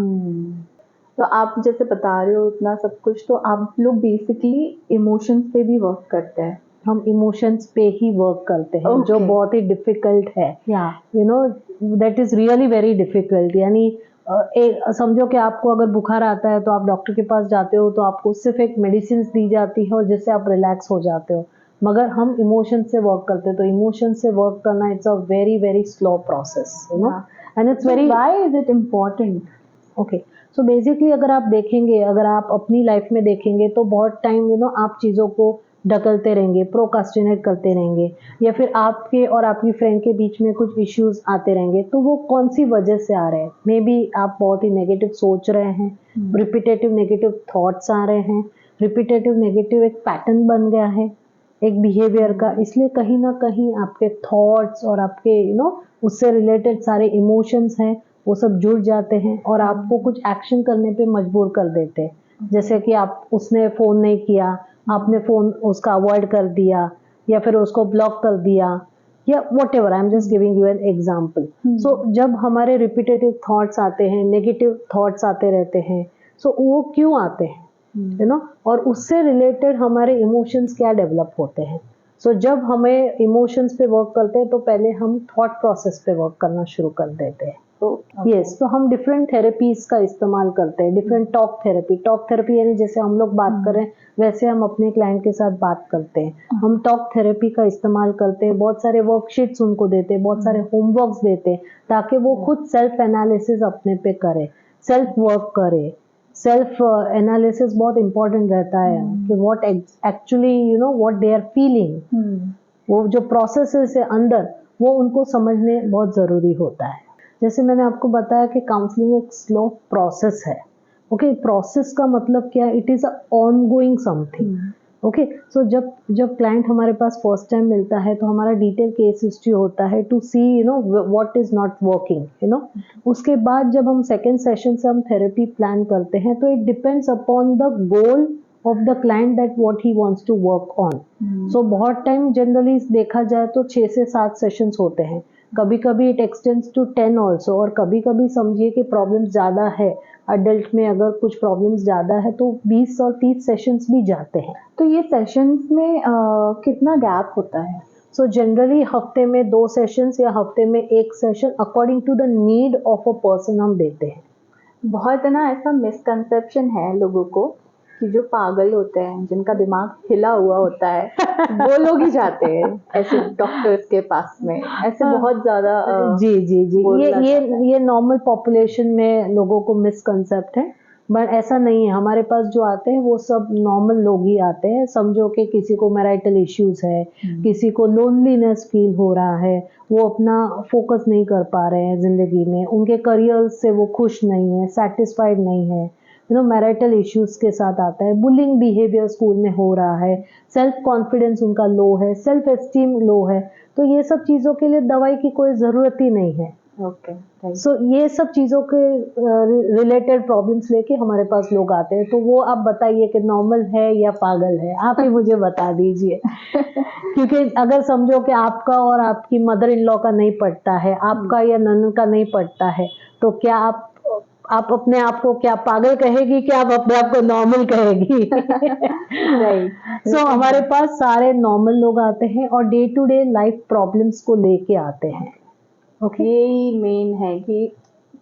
तो आप जैसे बता रहे हो इतना सब कुछ, तो आप लोग बेसिकली इमोशंस पे भी वर्क करते हैं? हम इमोशंस पे ही वर्क करते हैं, जो बहुत ही डिफिकल्ट है। That is really very difficult. यानी समझो कि आपको अगर बुखार आता है तो आप डॉक्टर के पास जाते हो तो आपको सिर्फ एक मेडिसिन दी जाती है और जिससे आप रिलैक्स हो जाते हो, मगर हम इमोशन से वर्क करते हैं। तो इमोशन से वर्क करना it's a very very slow process, and it's very, why is it important? Okay, so basically अगर आप देखेंगे, अगर आप अपनी लाइफ में देखेंगे तो बहुत टाइम आप चीज़ों को ढकलते रहेंगे, प्रोकास्टिनेट करते रहेंगे, या फिर आपके और आपकी फ्रेंड के बीच में कुछ इश्यूज आते रहेंगे, तो वो कौन सी वजह से आ रहे हैं? मे बी आप बहुत ही नेगेटिव सोच रहे हैं, रिपीटेटिव नेगेटिव थॉट्स आ रहे हैं, रिपीटेटिव नेगेटिव एक पैटर्न बन गया है एक बिहेवियर का, इसलिए कहीं ना कहीं आपके थॉट्स और आपके उससे रिलेटेड सारे इमोशंस हैं वो सब जुड़ जाते हैं और आपको कुछ एक्शन करने पे मजबूर कर देते हैं। जैसे कि उसने फ़ोन नहीं किया, आपने फ़ोन उसका अवॉइड कर दिया, या फिर उसको ब्लॉक कर दिया, या whatever, I am just giving you an example. So जब हमारे रिपीटेटिव थॉट्स आते हैं, नेगेटिव थॉट्स आते रहते हैं, सो वो क्यों आते हैं? यू नो, और उससे रिलेटेड हमारे इमोशंस क्या डेवलप होते हैं। सो जब हमें इमोशंस पे वर्क करते हैं तो पहले हम थॉट प्रोसेस पे वर्क करना शुरू कर देते हैं। यस, तो हम डिफरेंट थेरेपीज का इस्तेमाल करते हैं, डिफरेंट टॉक थेरेपी यानी जैसे हम लोग बात कर रहे हैं वैसे हम अपने क्लाइंट के साथ बात करते हैं। हम टॉक थेरेपी का इस्तेमाल करते हैं, बहुत सारे वर्कशीट्स उनको देते हैं, बहुत सारे होमवर्क्स देते हैं ताकि वो खुद सेल्फ एनालिसिस अपने पे करे, सेल्फ वर्क करे। सेल्फ एनालिसिस बहुत इम्पोर्टेंट रहता है कि what actually you know what they are feeling, वो जो प्रोसेस है अंदर वो उनको समझने बहुत ज़रूरी होता है। जैसे मैंने आपको बताया कि काउंसलिंग एक स्लो प्रोसेस है। ओके, प्रोसेस का मतलब क्या, it is a ongoing something. Okay, so जब क्लाइंट हमारे पास फर्स्ट टाइम मिलता है तो हमारा डिटेल केस हिस्ट्री होता है to see you know what is not working, you know. उसके बाद जब हम सेकेंड सेशन से हम थेरेपी प्लान करते हैं तो it depends upon the goal of the client that what he wants to work on. So बहुत टाइम जनरली देखा जाए तो 6 से 7 सेशंस होते हैं, कभी कभी इट एक्सटेंड्स टू 10 ऑल्सो, और कभी कभी समझिए कि प्रॉब्लम ज़्यादा है, अडल्ट में अगर कुछ प्रॉब्लम्स ज़्यादा है तो 20 और 30 सेशंस भी जाते हैं। तो ये सेशंस में कितना गैप होता है? सो जनरली हफ्ते में 2 सेशंस या हफ्ते में 1 session according to the need of a person हम देते हैं। बहुत है ना, ऐसा मिसकंसेप्शन है लोगों को कि जो पागल होते हैं, जिनका दिमाग हिला हुआ होता है वो लोग ही जाते हैं ऐसे डॉक्टर्स के पास में, ऐसे बहुत ज्यादा जी जी जी, ये नॉर्मल पॉपुलेशन में लोगों को मिसकंसेप्ट है, बट ऐसा नहीं है। हमारे पास जो आते हैं वो सब नॉर्मल लोग ही आते हैं। समझो कि किसी को मैरिटल इश्यूज है, किसी को लोनलीनेस फील हो रहा है, वो अपना फोकस नहीं कर पा रहे हैं जिंदगी में, उनके करियर से वो खुश नहीं है, सेटिस्फाइड नहीं है, यू नो, मैरिटल इश्यूज के साथ आता है, बुलिंग बिहेवियर स्कूल में हो रहा है, सेल्फ कॉन्फिडेंस उनका लो है, सेल्फ एस्टीम लो है, तो ये सब चीज़ों के लिए दवाई की कोई ज़रूरत ही नहीं है। ओके, सो ये सब चीज़ों के रिलेटेड प्रॉब्लम्स लेके हमारे पास लोग आते हैं। तो वो आप बताइए कि नॉर्मल है या पागल है, आप ही मुझे बता दीजिए। क्योंकि अगर समझो कि आपका और आपकी मदर इन लॉ का नहीं पड़ता है, आपका या ननद का नहीं पड़ता है, तो क्या आप अपने आप को क्या पागल कहेगी कि आप अपने आप को नॉर्मल कहेगी? राइट। सो हमारे पास सारे नॉर्मल लोग आते हैं और day to day life problems को लेके आते हैं। ओके, यही मेन है कि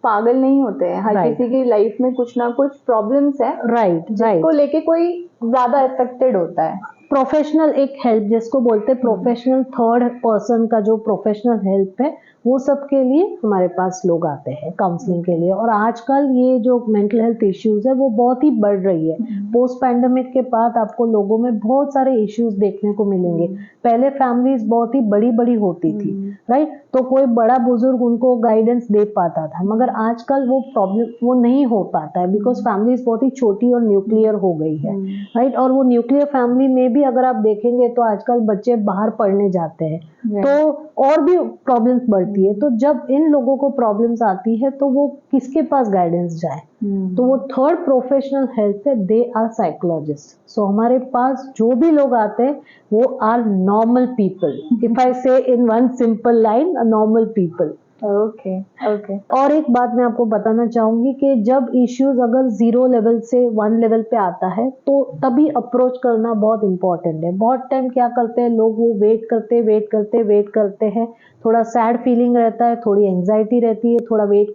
पागल नहीं होते हैं, हर Right. किसी की लाइफ में कुछ ना कुछ प्रॉब्लम्स है, राइट जिसको लेके कोई ज्यादा अफेक्टेड होता है। प्रोफेशनल एक हेल्प जिसको बोलते हैं, प्रोफेशनल थर्ड पर्सन का जो प्रोफेशनल हेल्प है, वो सब के लिए हमारे पास लोग आते हैं काउंसलिंग के लिए। और आजकल ये जो मेंटल हेल्थ इश्यूज है वो बहुत ही बढ़ रही है। पोस्ट पैंडेमिक के बाद आपको लोगों में बहुत सारे इश्यूज देखने को मिलेंगे। पहले फैमिलीज बहुत ही बड़ी बड़ी होती थी, राइट, तो कोई बड़ा बुजुर्ग उनको गाइडेंस दे पाता था, मगर आजकल वो प्रॉब्लम वो नहीं हो पाता है बिकॉज फैमिलीज बहुत ही छोटी और न्यूक्लियर हो गई है, राइट। और वो न्यूक्लियर फैमिली में भी अगर आप देखेंगे तो आजकल बच्चे बाहर पढ़ने जाते हैं, तो और भी प्रॉब्लम्स बढ़ती है। तो जब इन लोगों को प्रॉब्लम्स आती है तो वो किसके पास गाइडेंस जाए? तो वो थर्ड प्रोफेशनल हेल्प है, दे आर साइकोलॉजिस्ट। सो हमारे पास जो भी लोग आते हैं वो are normal people, if I say in one simple line, normal people. Okay okay. और एक बात मैं आपको बताना चाहूंगी कि जब इश्यूज अगर 0 लेवल से 1 लेवल पे आता है तो तभी अप्रोच करना बहुत इंपॉर्टेंट है। बहुत टाइम क्या करते हैं लोग, वो वेट करते हैं, थोड़ा सैड फीलिंग रहता है, थोड़ी एंजाइटी रहती है, थोड़ा वेट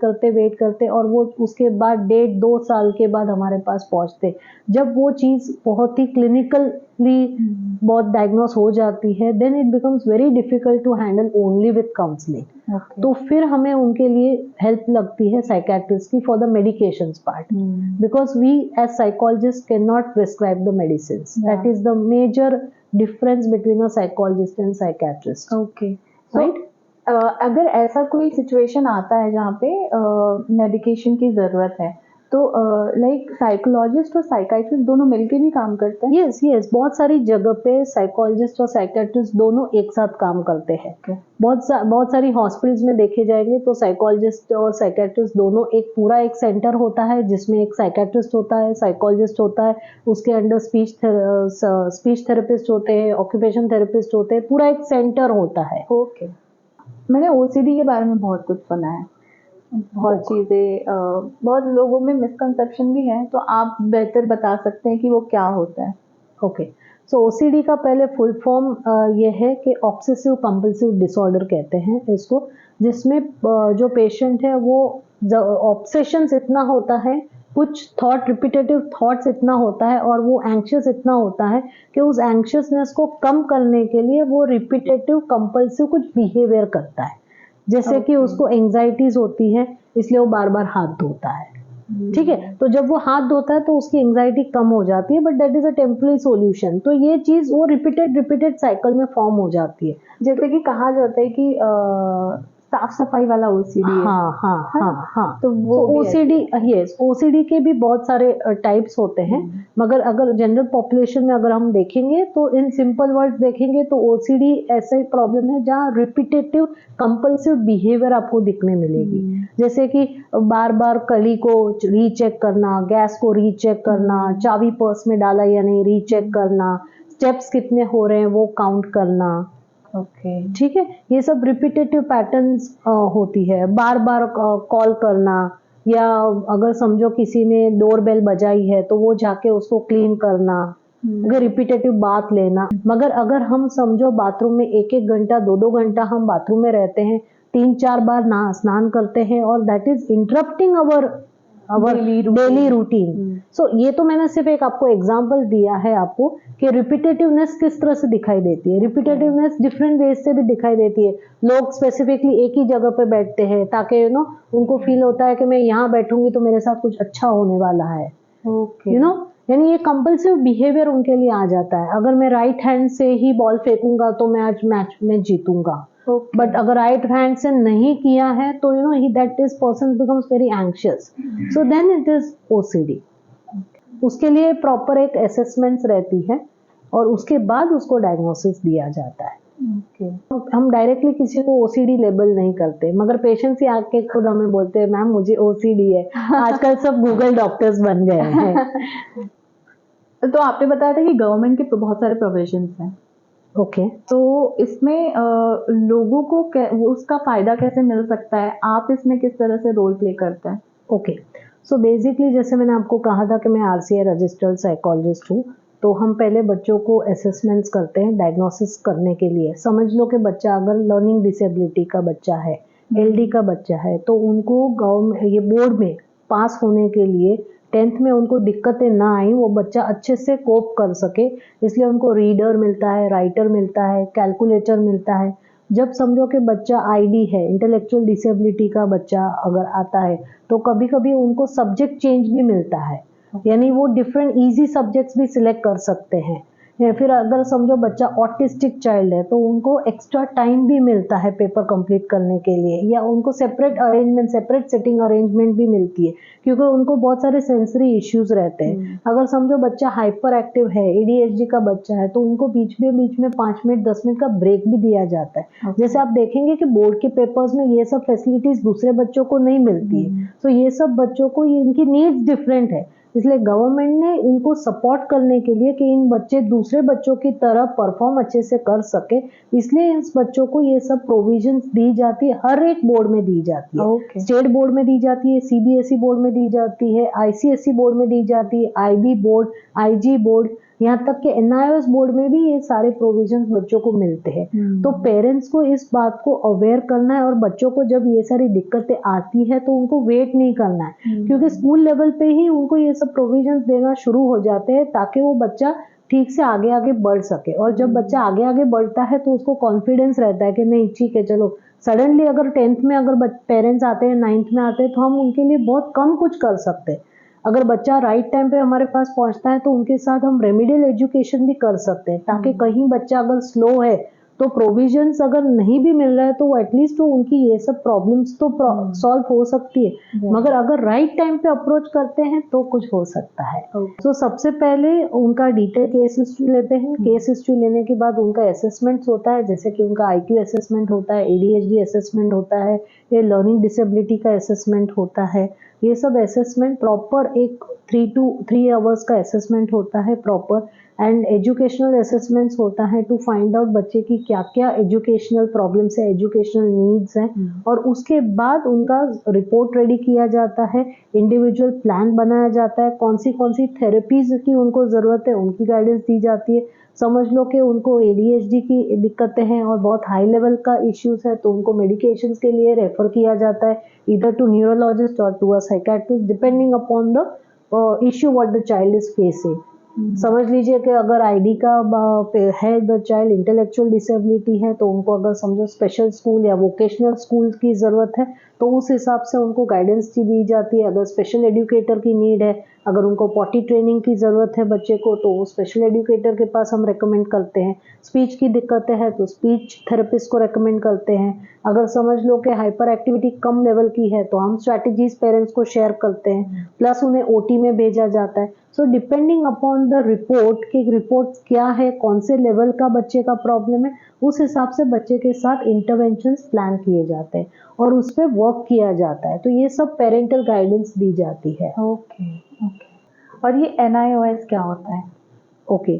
करते और वो उसके बाद 1.5-2 साल के बाद हमारे पास पहुंचते। जब वो चीज़ बहुत ही क्लिनिकली बहुत डायग्नोस हो जाती है, then it becomes very difficult to handle only with counselling. तो फिर हमें उनके लिए हेल्प लगती है साइकेट्रिस्ट की for the medications part, because we as psychologist can not prescribe the medicine. That is the major difference between a psychologist and psychiatrist. Okay, right. अगर ऐसा कोई सिचुएशन आता है जहाँ पे मेडिकेशन की ज़रूरत है, तो लाइक साइकोलॉजिस्ट और साइकाइट्रिस्ट दोनों मिलके भी काम करते हैं? यस, बहुत सारी जगह पे साइकोलॉजिस्ट और साइकेट्रिस्ट दोनों एक साथ काम करते हैं। बहुत सारी हॉस्पिटल्स में देखे जाएंगे तो साइकोलॉजिस्ट और साइकेट्रिस्ट दोनों एक सेंटर होता है जिसमें एक साइकेट्रिस्ट होता है, साइकोलॉजिस्ट होता है, उसके अंडर स्पीच थेरेपिस्ट होते हैं, ऑक्यूपेशन थेरेपिस्ट होते हैं, पूरा एक सेंटर होता है। ओके। मैंने ओसीडी के बारे में बहुत कुछ सुना है, बहुत चीज़ें बहुत लोगों में मिसकंसेप्शन भी है, तो आप बेहतर बता सकते हैं कि वो क्या होता है? ओके, सो ओसीडी का पहले फुल फॉर्म ये है कि ऑब्सेसिव कंपल्सिव डिसऑर्डर कहते हैं इसको, जिसमें जो पेशेंट है वो ऑब्सेशंस इतना होता है, कुछ थॉट रिपीटेटिव थॉट्स इतना होता है और वो एंग्शियस इतना होता है कि उस एंग्शियसनेस को कम करने के लिए वो रिपीटेटिव कंपल्सिव कुछ बिहेवियर करता है, जैसे कि ओके। उसको एंग्जाइटीज होती है इसलिए वो बार बार हाथ धोता है। ठीक है, तो जब वो हाथ धोता है तो उसकी एंग्जाइटी कम हो जाती है, but that is a temporary solution. तो ये चीज वो रिपीटेड साइकिल में फॉर्म हो जाती है। जैसे कि कहा जाता है कि साफ सफाई वाला ओसीडी है। हाँ हाँ हाँ हाँ, तो वो भी ओसीडी, यस, ओसीडी के भी बहुत सारे टाइप्स होते हैं, मगर अगर जनरल पॉपुलेशन में अगर हम देखेंगे तो इन सिंपल वर्ड्स देखेंगे तो ओसीडी ऐसा ही प्रॉब्लम है जहाँ रिपीटेटिव कंपल्सिव बिहेवियर आपको दिखने मिलेगी, जैसे कि बार बार कली को रीचेक करना, गैस को रीचेक करना, चाबी पर्स में डाला या नहीं रीचेक करना, स्टेप्स कितने हो रहे हैं वो काउंट करना। ओके। ठीक है, ये सब रिपीटेटिव पैटर्न्स होती है। बार बार कॉल करना, या अगर समझो किसी ने डोर बेल बजाई है तो वो जाके उसको क्लीन करना, अगर रिपीटेटिव बात लेना। मगर अगर हम समझो बाथरूम में एक एक घंटा दो दो घंटा हम बाथरूम में रहते हैं, 3-4 बार ना स्नान करते हैं और that is interrupting our daily routine. So ये तो मैंने सिर्फ एक आपको एग्जांपल दिया है आपको कि रिपीटेटिवनेस किस तरह से दिखाई देती है। रिपीटेटिवनेस डिफरेंट वेज से भी दिखाई देती है। लोग स्पेसिफिकली एक ही जगह पे बैठते हैं ताकि उनको फील होता है कि मैं यहाँ बैठूंगी तो मेरे साथ कुछ अच्छा होने वाला है, ओके। यानी ये कंपल्सिव बिहेवियर उनके लिए आ जाता है। अगर मैं राइट हैंड से ही बॉल फेंकूंगा तो मैं आज मैच में जीतूंगा, बट अगर राइट हैंड से नहीं किया है तो that is person becomes very anxious, so then it is OCD. उसके लिए प्रॉपर एक असेसमेंट्स रहती है और उसके बाद उसको डायग्नोसिस दिया जाता है। हम डायरेक्टली किसी को ओसीडी लेबल नहीं करते, मगर पेशेंट्स ही आके खुद हमें बोलते हैं मैम मुझे ओसीडी है। आजकल सब गूगल डॉक्टर्स बन गए हैं। तो आपने बताया था कि गवर्नमेंट के बहुत सारे प्रोविजंस हैं। ओके, तो इसमें लोगों को उसका फायदा कैसे मिल सकता है? आप इसमें किस तरह से रोल प्ले करते हैं? ओके, सो बेसिकली जैसे मैंने आपको कहा था कि मैं आरसीआई रजिस्टर्ड साइकोलॉजिस्ट हूँ, तो हम पहले बच्चों को असेसमेंट्स करते हैं डायग्नोसिस करने के लिए। समझ लो कि बच्चा अगर लर्निंग डिसेबिलिटी का बच्चा है, एलडी का बच्चा है, तो उनको गवर्नमेंट ये बोर्ड में पास होने के लिए 10th में उनको दिक्कतें ना आई, वो बच्चा अच्छे से कोप कर सके, इसलिए उनको रीडर मिलता है, राइटर मिलता है, कैलकुलेटर मिलता है। जब समझो कि बच्चा आईडी है, इंटेलेक्चुअल डिसेबिलिटी का बच्चा अगर आता है, तो कभी कभी उनको सब्जेक्ट चेंज भी मिलता है, यानी वो डिफरेंट इजी सब्जेक्ट्स भी सिलेक्ट कर सकते हैं। या फिर अगर समझो बच्चा ऑटिस्टिक चाइल्ड है तो उनको एक्स्ट्रा टाइम भी मिलता है पेपर कंप्लीट करने के लिए, या उनको separate arrangement, separate sitting arrangement भी मिलती है, क्योंकि उनको बहुत सारे सेंसरी इश्यूज रहते हैं। अगर समझो बच्चा हाइपर एक्टिव है, एडीएचडी का बच्चा है, तो उनको बीच में 5 मिनट 10 मिनट का ब्रेक भी दिया जाता है। जैसे आप देखेंगे कि बोर्ड के पेपर्स में ये सब फैसिलिटीज दूसरे बच्चों को नहीं मिलती है, तो ये सब बच्चों को इनकी नीड्स डिफरेंट है, इसलिए गवर्नमेंट ने इनको सपोर्ट करने के लिए कि इन बच्चे दूसरे बच्चों की तरह परफॉर्म अच्छे से कर सके, इसलिए इस बच्चों को ये सब प्रोविजंस दी जाती है, हर एक बोर्ड में दी जाती है। स्टेट बोर्ड में दी जाती है, सीबीएसई बोर्ड में दी जाती है, आईसीएसई बोर्ड में दी जाती है, आईबी बोर्ड, आईजी बोर्ड, यहाँ तक कि एनआईओएस बोर्ड में भी ये सारे प्रोविजंस बच्चों को मिलते हैं। तो पेरेंट्स को इस बात को अवेयर करना है और बच्चों को जब ये सारी दिक्कतें आती है तो उनको वेट नहीं करना है, क्योंकि स्कूल लेवल पे ही उनको ये सब प्रोविजंस देना शुरू हो जाते हैं ताकि वो बच्चा ठीक से आगे आगे बढ़ सके। और जब बच्चा आगे आगे बढ़ता है तो उसको कॉन्फिडेंस रहता है कि नहीं ठीक है, चलो सडनली अगर 10th में अगर पेरेंट्स आते हैं, 9th में आते हैं, तो हम उनके लिए बहुत कम कुछ कर सकते हैं। अगर बच्चा राइट टाइम पे हमारे पास पहुंचता है तो उनके साथ हम रेमिडियल एजुकेशन भी कर सकते हैं, ताकि कहीं बच्चा अगर स्लो है तो प्रोविजंस अगर नहीं भी मिल रहा है तो एटलीस्ट वो उनकी ये सब प्रॉब्लम्स तो सॉल्व हो सकती है। मगर अगर राइट टाइम पे अप्रोच करते हैं तो कुछ हो सकता है। तो सबसे पहले उनका डिटेल केस हिस्ट्री लेते हैं। केस हिस्ट्री लेने के बाद उनका असेसमेंट होता है, जैसे कि उनका आईक्यू असेसमेंट होता है, एडीएचडी असेसमेंट होता है, ये लर्निंग डिसेबिलिटी का असेसमेंट होता है। ये सब असेसमेंट प्रॉपर एक 3 आवर्स का असेसमेंट होता है प्रॉपर, एंड एजुकेशनल असेसमेंट्स होता है टू फाइंड आउट बच्चे की क्या क्या एजुकेशनल प्रॉब्लम्स है, एजुकेशनल नीड्स हैं, और उसके बाद उनका रिपोर्ट रेडी किया जाता है, इंडिविजुअल प्लान बनाया जाता है, कौन सी थेरेपीज की उनको ज़रूरत है उनकी गाइडेंस दी जाती है। समझ लो कि उनको ADHD की दिक्कतें हैं और बहुत हाई लेवल का इश्यूज है, तो उनको मेडिकेशंस के लिए रेफर किया जाता है, ईदर टू न्यूरोलॉजिस्ट और to a psychiatrist, depending upon the issue what the child is facing. समझ लीजिए कि अगर आईडी का है, द चाइल्ड इंटेलेक्चुअल डिसेबिलिटी है, तो उनको अगर समझो स्पेशल स्कूल या वोकेशनल स्कूल की ज़रूरत है, तो उस हिसाब से उनको गाइडेंस दी जाती है। अगर स्पेशल एजुकेटर की नीड है, अगर उनको पॉटी ट्रेनिंग की ज़रूरत है बच्चे को, तो वो स्पेशल एजुकेटर के पास हम रेकमेंड करते हैं। स्पीच की दिक्कतें हैं तो स्पीच थेरेपिस्ट को रेकमेंड करते हैं। अगर समझ लो कि हाइपर एक्टिविटी कम लेवल की है, तो हम स्ट्रैटेजीज पेरेंट्स को शेयर करते हैं, प्लस उन्हें OT में भेजा जाता है। So depending upon the report कि रिपोर्ट क्या है, कौन से लेवल का बच्चे का प्रॉब्लम है, उस हिसाब से बच्चे के साथ इंटरवेंशंस प्लान किए जाते हैं और उस पर वर्क किया जाता है। तो ये सब पेरेंटल गाइडेंस दी जाती है। Okay okay. और ये NIOS क्या होता है? ओके,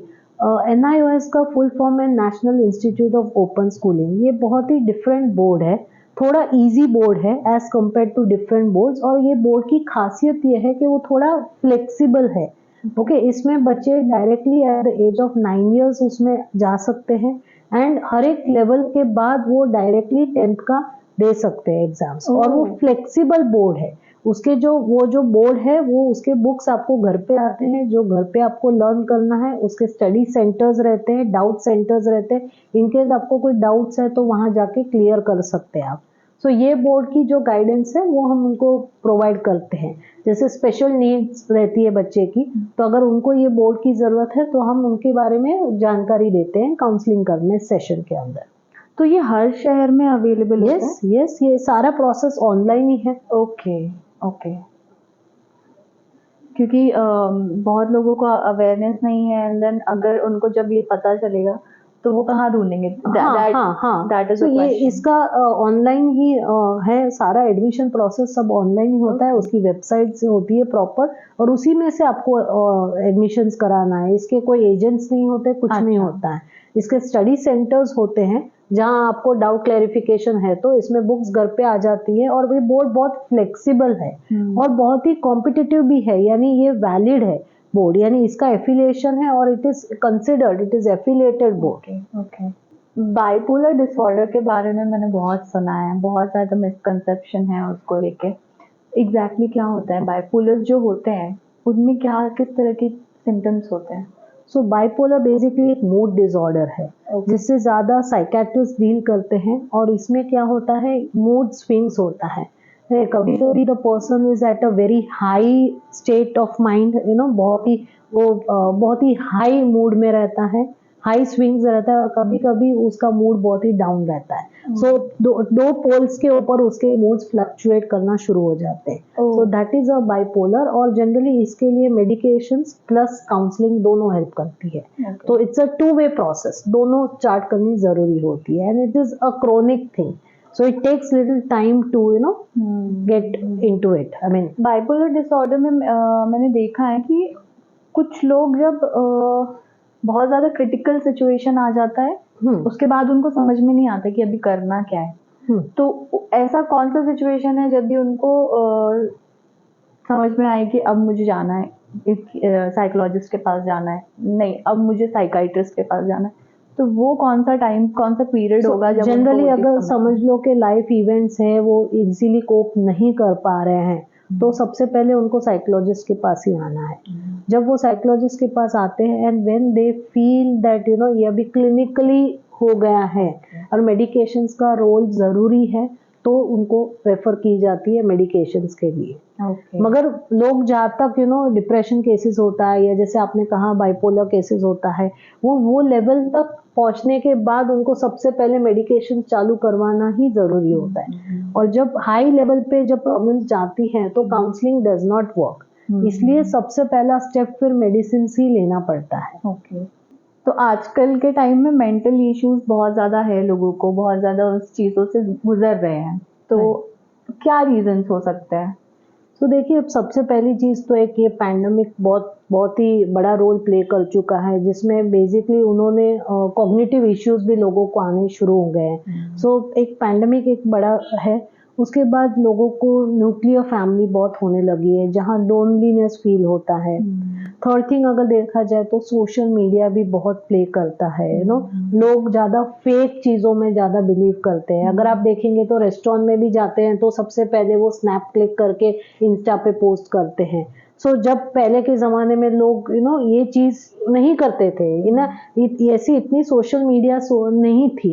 NIOS का फुल फॉर्म है national institute of open schooling. ये बहुत ही डिफरेंट बोर्ड है, थोड़ा इजी बोर्ड है as compare to different boards, और ये बोर्ड की खासियत ये है कि वो थोड़ा फ्लेक्सिबल है। ओके, इसमें बच्चे directly at the age of 9 years उसमें जा सकते हैं, एंड हर एक लेवल के बाद वो डायरेक्टली 10th का दे सकते हैं एग्जाम्स, और वो फ्लेक्सिबल बोर्ड है। उसके जो बोर्ड है, वो उसके बुक्स आपको घर पे आते हैं, जो घर पे आपको लर्न करना है। उसके स्टडी सेंटर्स रहते हैं, डाउट सेंटर्स रहते हैं, इनकेस आपको कोई डाउट्स है तो वहाँ जाके क्लियर कर सकते हैं आप। सो ये बोर्ड की जो गाइडेंस है वो हम उनको प्रोवाइड करते हैं। जैसे स्पेशल नीड्स रहती है बच्चे की, तो अगर उनको ये बोर्ड की ज़रूरत है तो हम उनके बारे में जानकारी देते हैं काउंसलिंग करने सेशन के अंदर। तो ये हर शहर में अवेलेबल होता है? यस, ये सारा प्रोसेस ऑनलाइन ही है। Okay okay. क्योंकि बहुत लोगों को अवेयरनेस नहीं है, एंड देन अगर उनको जब ये पता चलेगा तो वो कहाँ ढूंढेंगे? दैट इज तो ये इसका ऑनलाइन ही है, सारा एडमिशन प्रोसेस सब ऑनलाइन ही होता है। उसकी वेबसाइट से होती है प्रॉपर, और उसी में से आपको एडमिशंस कराना है। इसके कोई एजेंट्स नहीं होते, कुछ नहीं होता है। इसके स्टडी सेंटर्स होते हैं जहाँ आपको डाउट क्लैरिफिकेशन है तो इसमें बुक्स घर पे आ जाती है, और ये बोर्ड बहुत फ्लेक्सिबल है और बहुत ही कॉम्पिटिटिव भी है, यानी ये वैलिड है बोर्ड, यानी इसका एफिलिएशन है और it is considered, it is affiliated board. Okay. Bipolar disorder के बारे में मैंने बहुत सुना है, बहुत ज़्यादा मिसकंसेप्शन है उसको लेके। एग्जैक्टली क्या होता है? बाइपोलर जो होते हैं उनमें क्या किस तरह के सिम्टम्स होते हैं? सो बाइपोलर बेसिकली एक मूड डिसऑर्डर है, जिससे ज़्यादा साइकेट्रिस्ट डील करते हैं, और इसमें क्या होता है, मूड स्विंग्स होता है। कभी कभी the person is at a very high state of mind, बहुत ही हाई मूड में रहता है, हाई स्विंग्स रहता है, और कभी कभी उसका मूड बहुत ही डाउन रहता है। सो दो पोल्स के ऊपर उसके मूड्स फ्लक्चुएट करना शुरू हो जाते हैं। So that is a bipolar, और जनरली इसके लिए मेडिकेशंस प्लस काउंसलिंग दोनों हेल्प करती है। तो इट्स अ 2-वे प्रोसेस, दोनों चार्ट करनी जरूरी होती है, and it is a chronic thing, so it takes little time to get into it. I mean, bipolar disorder में मैंने देखा है कि कुछ लोग जब बहुत ज़्यादा क्रिटिकल सिचुएशन आ जाता है, उसके बाद उनको समझ में नहीं आता कि अभी करना क्या है। तो ऐसा कौन सा सिचुएशन है जब भी उनको समझ में आए कि अब मुझे जाना है साइकोलॉजिस्ट के पास जाना है, नहीं अब मुझे साइकाइट्रिस्ट के पास जाना है, तो वो कौन सा टाइम, कौन सा पीरियड होगा जब जनरली अगर समझ लो कि लाइफ इवेंट्स हैं वो इजीली कोप नहीं कर पा रहे हैं, तो सबसे पहले उनको साइकोलॉजिस्ट के पास ही आना है। जब वो साइकोलॉजिस्ट के पास आते हैं, and when they feel that ये अभी क्लिनिकली हो गया है और मेडिकेशंस का रोल ज़रूरी है, तो उनको रेफर की जाती है मेडिकेशंस के लिए। मगर लोग जहाँ तक डिप्रेशन केसेस होता है, या जैसे आपने कहा बाइपोलर केसेस होता है, वो लेवल तक पहुँचने के बाद उनको सबसे पहले मेडिकेशन चालू करवाना ही ज़रूरी होता है। और जब हाई लेवल पे जब प्रॉब्लम्स जाती हैं तो काउंसलिंग डज नॉट वर्क, इसलिए सबसे पहला स्टेप फिर मेडिसिन ही लेना पड़ता है। तो आजकल के टाइम में मेंटल इश्यूज बहुत ज़्यादा है, लोगों को बहुत ज़्यादा उस चीज़ों से गुजर रहे हैं, तो क्या रीजंस हो सकते हैं? तो देखिए, अब सबसे पहली चीज़ तो एक ये पैंडेमिक बहुत बहुत ही बड़ा रोल प्ले कर चुका है, जिसमें बेसिकली उन्होंने कॉग्निटिव इश्यूज़ भी लोगों को आने शुरू हो गए हैं। सो एक पैंडेमिक एक बड़ा है। उसके बाद लोगों को न्यूक्लियर फैमिली बहुत होने लगी है, जहाँ लोनलीनेस फील होता है। थर्ड थिंग अगर देखा जाए तो सोशल मीडिया भी बहुत प्ले करता है, लोग ज़्यादा फेक चीज़ों में ज़्यादा बिलीव करते हैं। अगर आप देखेंगे तो रेस्टोरेंट में भी जाते हैं तो सबसे पहले वो स्नैप क्लिक करके इंस्टा पे पोस्ट करते हैं। सो जब पहले के ज़माने में लोग ये चीज़ नहीं करते थे, ऐसी इतनी सोशल मीडिया नहीं थी।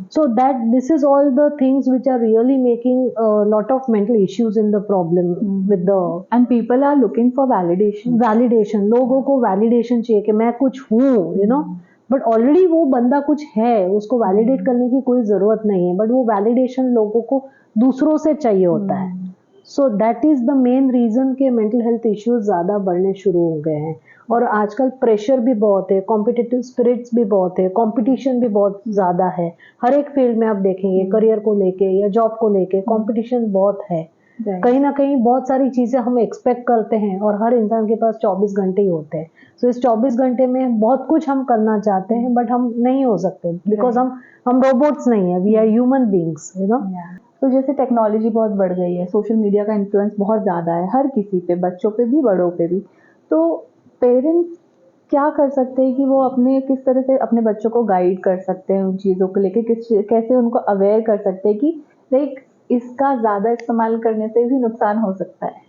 So that this is all the things which are really making a lot of mental issues in the problem with the And people are looking for validation. लोगों को validation चाहिए कि मैं कुछ हूँ, बट ऑलरेडी वो बंदा कुछ है, उसको वैलिडेट करने की कोई ज़रूरत नहीं है, बट वो वैलिडेशन लोगों को दूसरों से चाहिए होता है। So that is the main reason कि मेंटल हेल्थ इश्यूज ज़्यादा बढ़ने शुरू हो गए हैं। और आजकल प्रेशर भी बहुत है, कॉम्पिटिटिव स्पिरिट्स भी बहुत है, कंपटीशन भी बहुत ज़्यादा है। हर एक फील्ड में आप देखेंगे, करियर को लेके या जॉब को लेके कंपटीशन बहुत है। कहीं ना कहीं बहुत सारी चीज़ें हम एक्सपेक्ट करते हैं और हर इंसान के पास 24 घंटे ही होते हैं। सो इस 24 घंटे में बहुत कुछ हम करना चाहते हैं, बट हम नहीं हो सकते बिकॉज हम रोबोट्स नहीं है, वी आर ह्यूमन बींग्स, तो जैसे टेक्नोलॉजी बहुत बढ़ गई है, सोशल मीडिया का इन्फ्लुएंस बहुत ज़्यादा है हर किसी पे, बच्चों पे भी बड़ों पे भी। तो पेरेंट्स क्या कर सकते हैं कि वो अपने किस तरह से अपने बच्चों को गाइड कर सकते हैं उन चीज़ों को लेके, कैसे उनको अवेयर कर सकते हैं कि लाइक इसका ज़्यादा इस्तेमाल करने से भी नुकसान हो सकता है।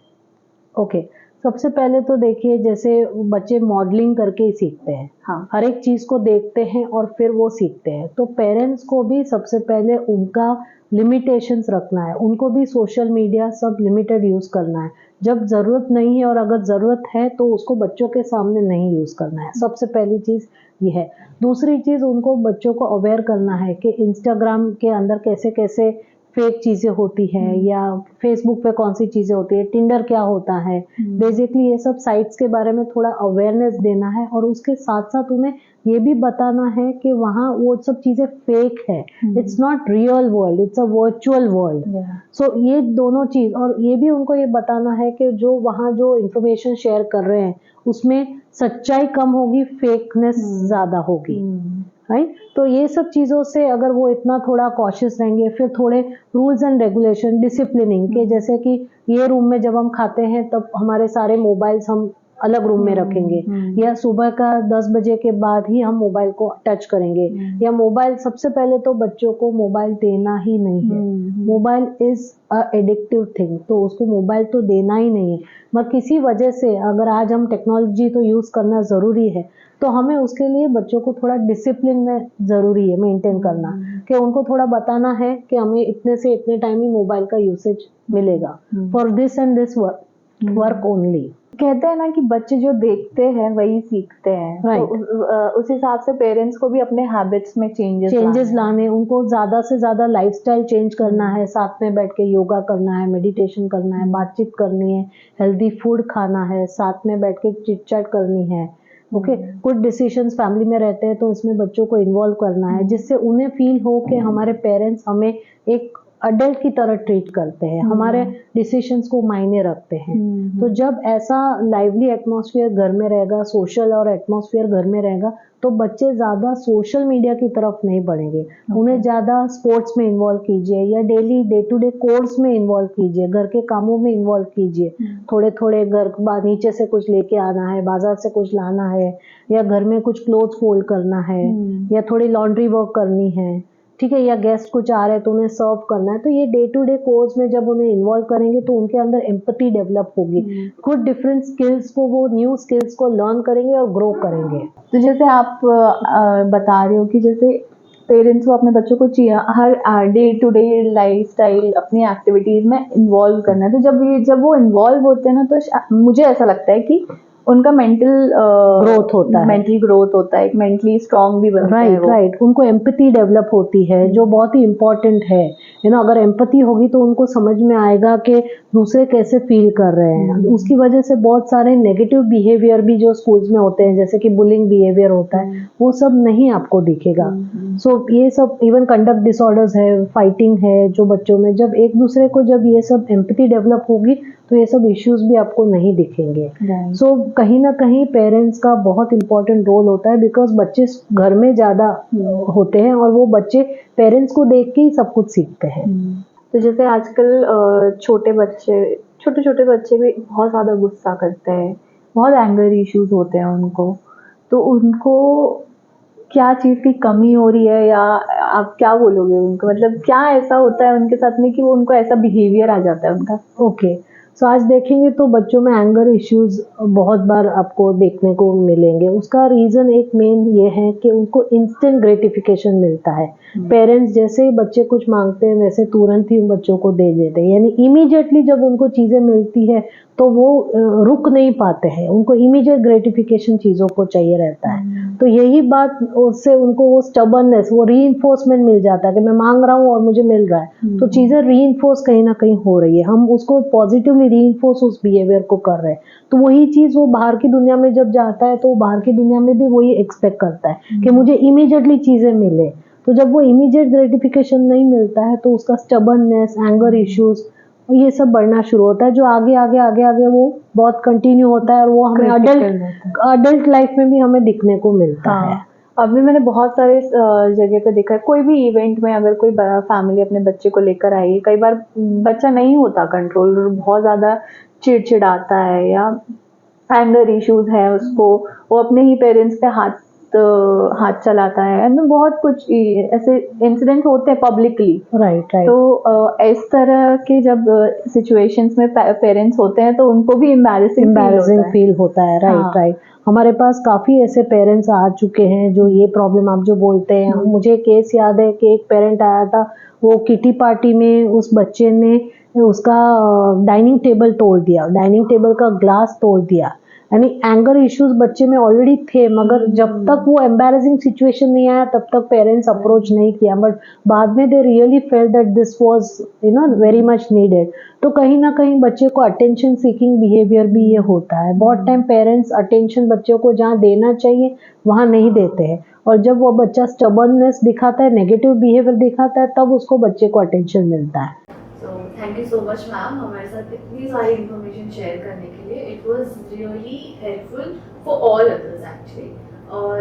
ओके, सबसे पहले तो देखिए, जैसे बच्चे मॉडलिंग करके ही सीखते हैं। हाँ, हर एक चीज़ को देखते हैं और फिर वो सीखते हैं। तो पेरेंट्स को भी सबसे पहले उनका लिमिटेशंस रखना है, उनको भी सोशल मीडिया सब लिमिटेड यूज़ करना है। जब ज़रूरत नहीं है और अगर ज़रूरत है तो उसको बच्चों के सामने नहीं यूज़ करना है। सबसे पहली चीज़ ये है। दूसरी चीज़, उनको बच्चों को अवेयर करना है कि इंस्टाग्राम के अंदर कैसे कैसे फेक चीज़ें होती हैं, या फेसबुक पे कौन सी चीज़ें होती है, टिंडर क्या होता है। बेसिकली ये सब साइट्स के बारे में थोड़ा अवेयरनेस देना है, और उसके साथ साथ उन्हें ये भी बताना है कि वहाँ वो सब चीज़ें फेक है। It's not real world, it's a virtual world. So ये दोनों चीज़, और ये भी उनको ये बताना है कि जो वहाँ जो इंफॉर्मेशन शेयर कर रहे हैं उसमें सच्चाई कम होगी, फेकनेस ज़्यादा होगी, राइट। तो ये सब चीज़ों से अगर वो इतना थोड़ा कॉशियस रहेंगे, फिर थोड़े रूल्स एंड रेगुलेशन, डिसिप्लिनिंग के, जैसे कि ये रूम में जब हम खाते हैं तब हमारे सारे मोबाइल्स हम अलग रूम में रखेंगे, या सुबह का 10 बजे के बाद ही हम मोबाइल को टच करेंगे, या मोबाइल, सबसे पहले तो बच्चों को मोबाइल देना ही नहीं है। Mobile is a addictive thing, तो उसको मोबाइल तो देना ही नहीं है। मगर किसी वजह से अगर आज हम टेक्नोलॉजी तो यूज़ करना ज़रूरी है, तो हमें उसके लिए बच्चों को थोड़ा डिसिप्लिन में ज़रूरी है मेंटेन करना, कि उनको थोड़ा बताना है कि हमें इतने से इतने टाइम ही मोबाइल का यूसेज मिलेगा, for this and this work only. कहते हैं ना कि बच्चे जो देखते हैं वही सीखते हैं, Right. तो उस हिसाब से पेरेंट्स को भी अपने हैबिट्स में चेंजेस लाने, उनको ज़्यादा से ज़्यादा लाइफस्टाइल चेंज करना है, साथ में बैठ के योगा करना है, मेडिटेशन करना है, बातचीत करनी है, हेल्दी फूड खाना है, साथ में बैठ के चिट चैट करनी है। ओके, कुछ डिसीजंस फैमिली में रहते हैं तो इसमें बच्चों को इन्वॉल्व करना है, जिससे उन्हें फील हो कि हमारे पेरेंट्स हमें एक अडल्ट की तरह ट्रीट करते हैं, हमारे डिसीजंस को मायने रखते हैं। तो जब ऐसा लाइवली एटमॉस्फेयर घर में रहेगा, सोशल और एटमॉस्फेयर घर में रहेगा, तो बच्चे ज़्यादा सोशल मीडिया की तरफ नहीं बढ़ेंगे। उन्हें ज़्यादा स्पोर्ट्स में इन्वॉल्व कीजिए, या daily day to day course में इन्वॉल्व कीजिए, घर के कामों में इन्वॉल्व कीजिए। थोड़े थोड़े घर नीचे से कुछ लेके आना है, बाजार से कुछ लाना है, या घर में कुछ क्लोथ्स फोल्ड करना है, या थोड़ी लॉन्ड्री वर्क करनी है, ठीक है, या गेस्ट कुछ आ रहे हैं तो उन्हें सर्व करना है। तो ये डे टू डे कोर्स में जब उन्हें इन्वॉल्व करेंगे तो उनके अंदर एम्पैथी डेवलप होगी, कुछ डिफरेंट स्किल्स को, वो न्यू स्किल्स को लर्न करेंगे और ग्रो करेंगे। तो जैसे आप बता रहे हो कि जैसे पेरेंट्स को अपने बच्चों को हर डे टू डे लाइफस्टाइल अपनी एक्टिविटीज में इन्वॉल्व करना है, तो जब वो इन्वॉल्व होते हैं ना, तो मुझे ऐसा लगता है कि उनका मेंटल ग्रोथ होता है, मेंटली ग्रोथ होता है, मेंटली स्ट्रांग भी बनते हैं। राइट, उनको एम्पैथी डेवलप होती है, जो बहुत ही इम्पोर्टेंट है। अगर एम्पैथी होगी तो उनको समझ में आएगा कि दूसरे कैसे फील कर रहे हैं। उसकी वजह से बहुत सारे नेगेटिव बिहेवियर भी जो स्कूल्स में होते हैं, जैसे कि बुलिंग बिहेवियर होता है, वो सब नहीं आपको दिखेगा। सो ये सब, इवन कंडक्ट डिसऑर्डर्स है, फाइटिंग है जो बच्चों में, जब एक दूसरे को, जब ये सब एम्पैथी डेवलप होगी तो ये सब इश्यूज भी आपको नहीं दिखेंगे। Right. सो कहीं ना कहीं पेरेंट्स का बहुत इंपॉर्टेंट रोल होता है, बिकॉज बच्चे घर में ज़्यादा होते हैं और वो बच्चे पेरेंट्स को देख के ही सब कुछ सीखते हैं। तो जैसे आजकल छोटे छोटे बच्चे भी बहुत ज़्यादा गुस्सा करते हैं, बहुत एंगर इश्यूज होते हैं उनको, तो उनको क्या चीज़ की कमी हो रही है, या आप क्या बोलोगे उनको, मतलब क्या ऐसा होता है उनके साथ में कि वो उनको ऐसा बिहेवियर आ जाता है उनका? ओके, सो आज देखेंगे तो बच्चों में एंगर इश्यूज बहुत बार आपको देखने को मिलेंगे। उसका रीज़न एक मेन ये है कि उनको इंस्टेंट ग्रेटिफिकेशन मिलता है। पेरेंट्स जैसे ही बच्चे कुछ मांगते हैं वैसे तुरंत ही उन बच्चों को दे देते हैं, यानी इमीडिएटली जब उनको चीज़ें मिलती है तो वो रुक नहीं पाते हैं, उनको इमीडिएट ग्रेटिफिकेशन चीज़ों को चाहिए रहता है। तो यही बात उससे उनको वो स्टबर्ननेस, वो रीइंफोर्समेंट मिल जाता है कि मैं मांग रहा हूँ और मुझे मिल रहा है, तो चीज़ें रीइंफोर्स कहीं ना कहीं हो रही है, हम उसको पॉजिटिवली रीइंफोर्स उस बिहेवियर को कर रहे हैं। तो वही चीज़ वो बाहर की दुनिया में जब जाता है तो बाहर की दुनिया में भी वही एक्सपेक्ट करता है कि मुझे इमीडिएटली चीज़ें मिले। तो जब वो इमीडिएट ग्रेटिफिकेशन नहीं मिलता है तो उसका स्टबर्ननेस, एंगर इश्यूज, ये सब बढ़ना शुरू होता है, जो आगे आगे आगे आगे वो बहुत कंटिन्यू होता है और वो हमें अडल्ट लाइफ में भी हमें दिखने को मिलता है। अभी मैंने बहुत सारे जगह पे देखा है, कोई भी इवेंट में अगर कोई फैमिली अपने बच्चे को लेकर आई है, कई बार बच्चा नहीं होता कंट्रोल, बहुत ज़्यादा चिड़चिड़ाता है या एंगर इश्यूज है उसको, वो अपने ही पेरेंट्स पे हाथ चलाता है, एंड बहुत कुछ ऐसे इंसिडेंट होते हैं पब्लिकली। राइट। तो इस तरह के जब सिचुएशंस में पेरेंट्स होते हैं तो उनको भी एम्बैरेसिंग फील होता है। राइट। हमारे पास काफ़ी ऐसे पेरेंट्स आ चुके हैं जो ये प्रॉब्लम आप जो बोलते हैं। मुझे केस याद है कि एक पेरेंट आया था, वो किटी पार्टी में उस बच्चे ने उसका डाइनिंग टेबल तोड़ दिया, डाइनिंग टेबल का ग्लास तोड़ दिया, यानी एंगर इश्यूज बच्चे में ऑलरेडी थे, मगर जब तक वो एम्बैरेसिंग सिचुएशन नहीं आया तब तक पेरेंट्स अप्रोच नहीं किया, बट बाद में they really felt that this was very much needed. तो कहीं ना कहीं बच्चे को अटेंशन सीकिंग बिहेवियर भी ये होता है। बहुत टाइम पेरेंट्स अटेंशन बच्चों को जहाँ देना चाहिए वहाँ नहीं देते हैं, और जब वो बच्चा स्टबर्ननेस दिखाता है, नेगेटिव बिहेवियर दिखाता है, तब उसको बच्चे को अटेंशन मिलता है। Thank you so much ma'am, हमारे साथ इतनी सारी इन्फॉर्मेशन शेयर करने के लिए। It was really helpful for all others actually. और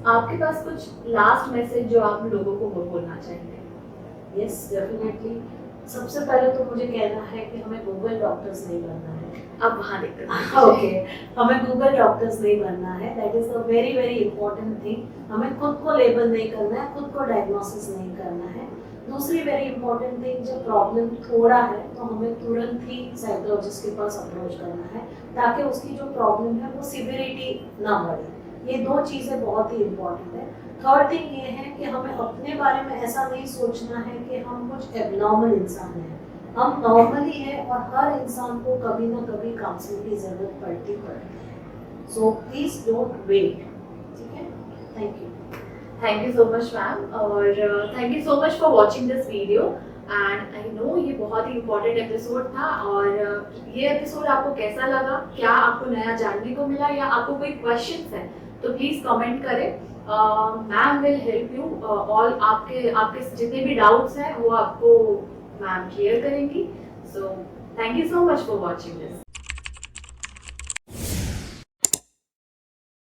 आपके पास कुछ लास्ट मैसेज जो आप लोगों को बोलना चाहेंगे? Yes, definitely. सबसे पहले तो मुझे कहना है कि हमें गूगल डॉक्टर्स नहीं बनना है। आप वहाँ देखते ओके, हमें गूगल डॉक्टर्स नहीं बनना है। That is a very very important thing. हमें खुद को लेबल नहीं करना है, खुद को डायग्नोसिस नहीं करना है। दूसरी वेरी इंपॉर्टेंट थिंग, जब प्रॉब्लम थोड़ा है तो हमें तुरंत ही साइकोलॉजिस्ट के पास अप्रोच करना है, ताकि उसकी जो प्रॉब्लम है वो सिविरिटी ना बढ़े। ये दो चीज़ें बहुत ही इम्पोर्टेंट है। थर्ड थिंग ये है कि हमें अपने बारे में ऐसा नहीं सोचना है कि हम कुछ एबनॉर्मल इंसान हैं। हम नॉर्मल ही है और हर इंसान को कभी ना कभी काउंसलिंग की ज़रूरत पड़ती है। So please don't wait. ठीक है, thank you. Thank you so much ma'am, और thank you so much for watching this video. And I know ये बहुत ही इम्पोर्टेंट एपिसोड था, और ये एपिसोड आपको कैसा लगा, क्या आपको नया जानने को मिला, या आपको कोई क्वेश्चंस है तो प्लीज़ कमेंट करें। Ma'am will help you all. आपके जितने भी डाउट्स हैं वो आपको मैम क्लियर करेंगी। So thank you so much for watching this.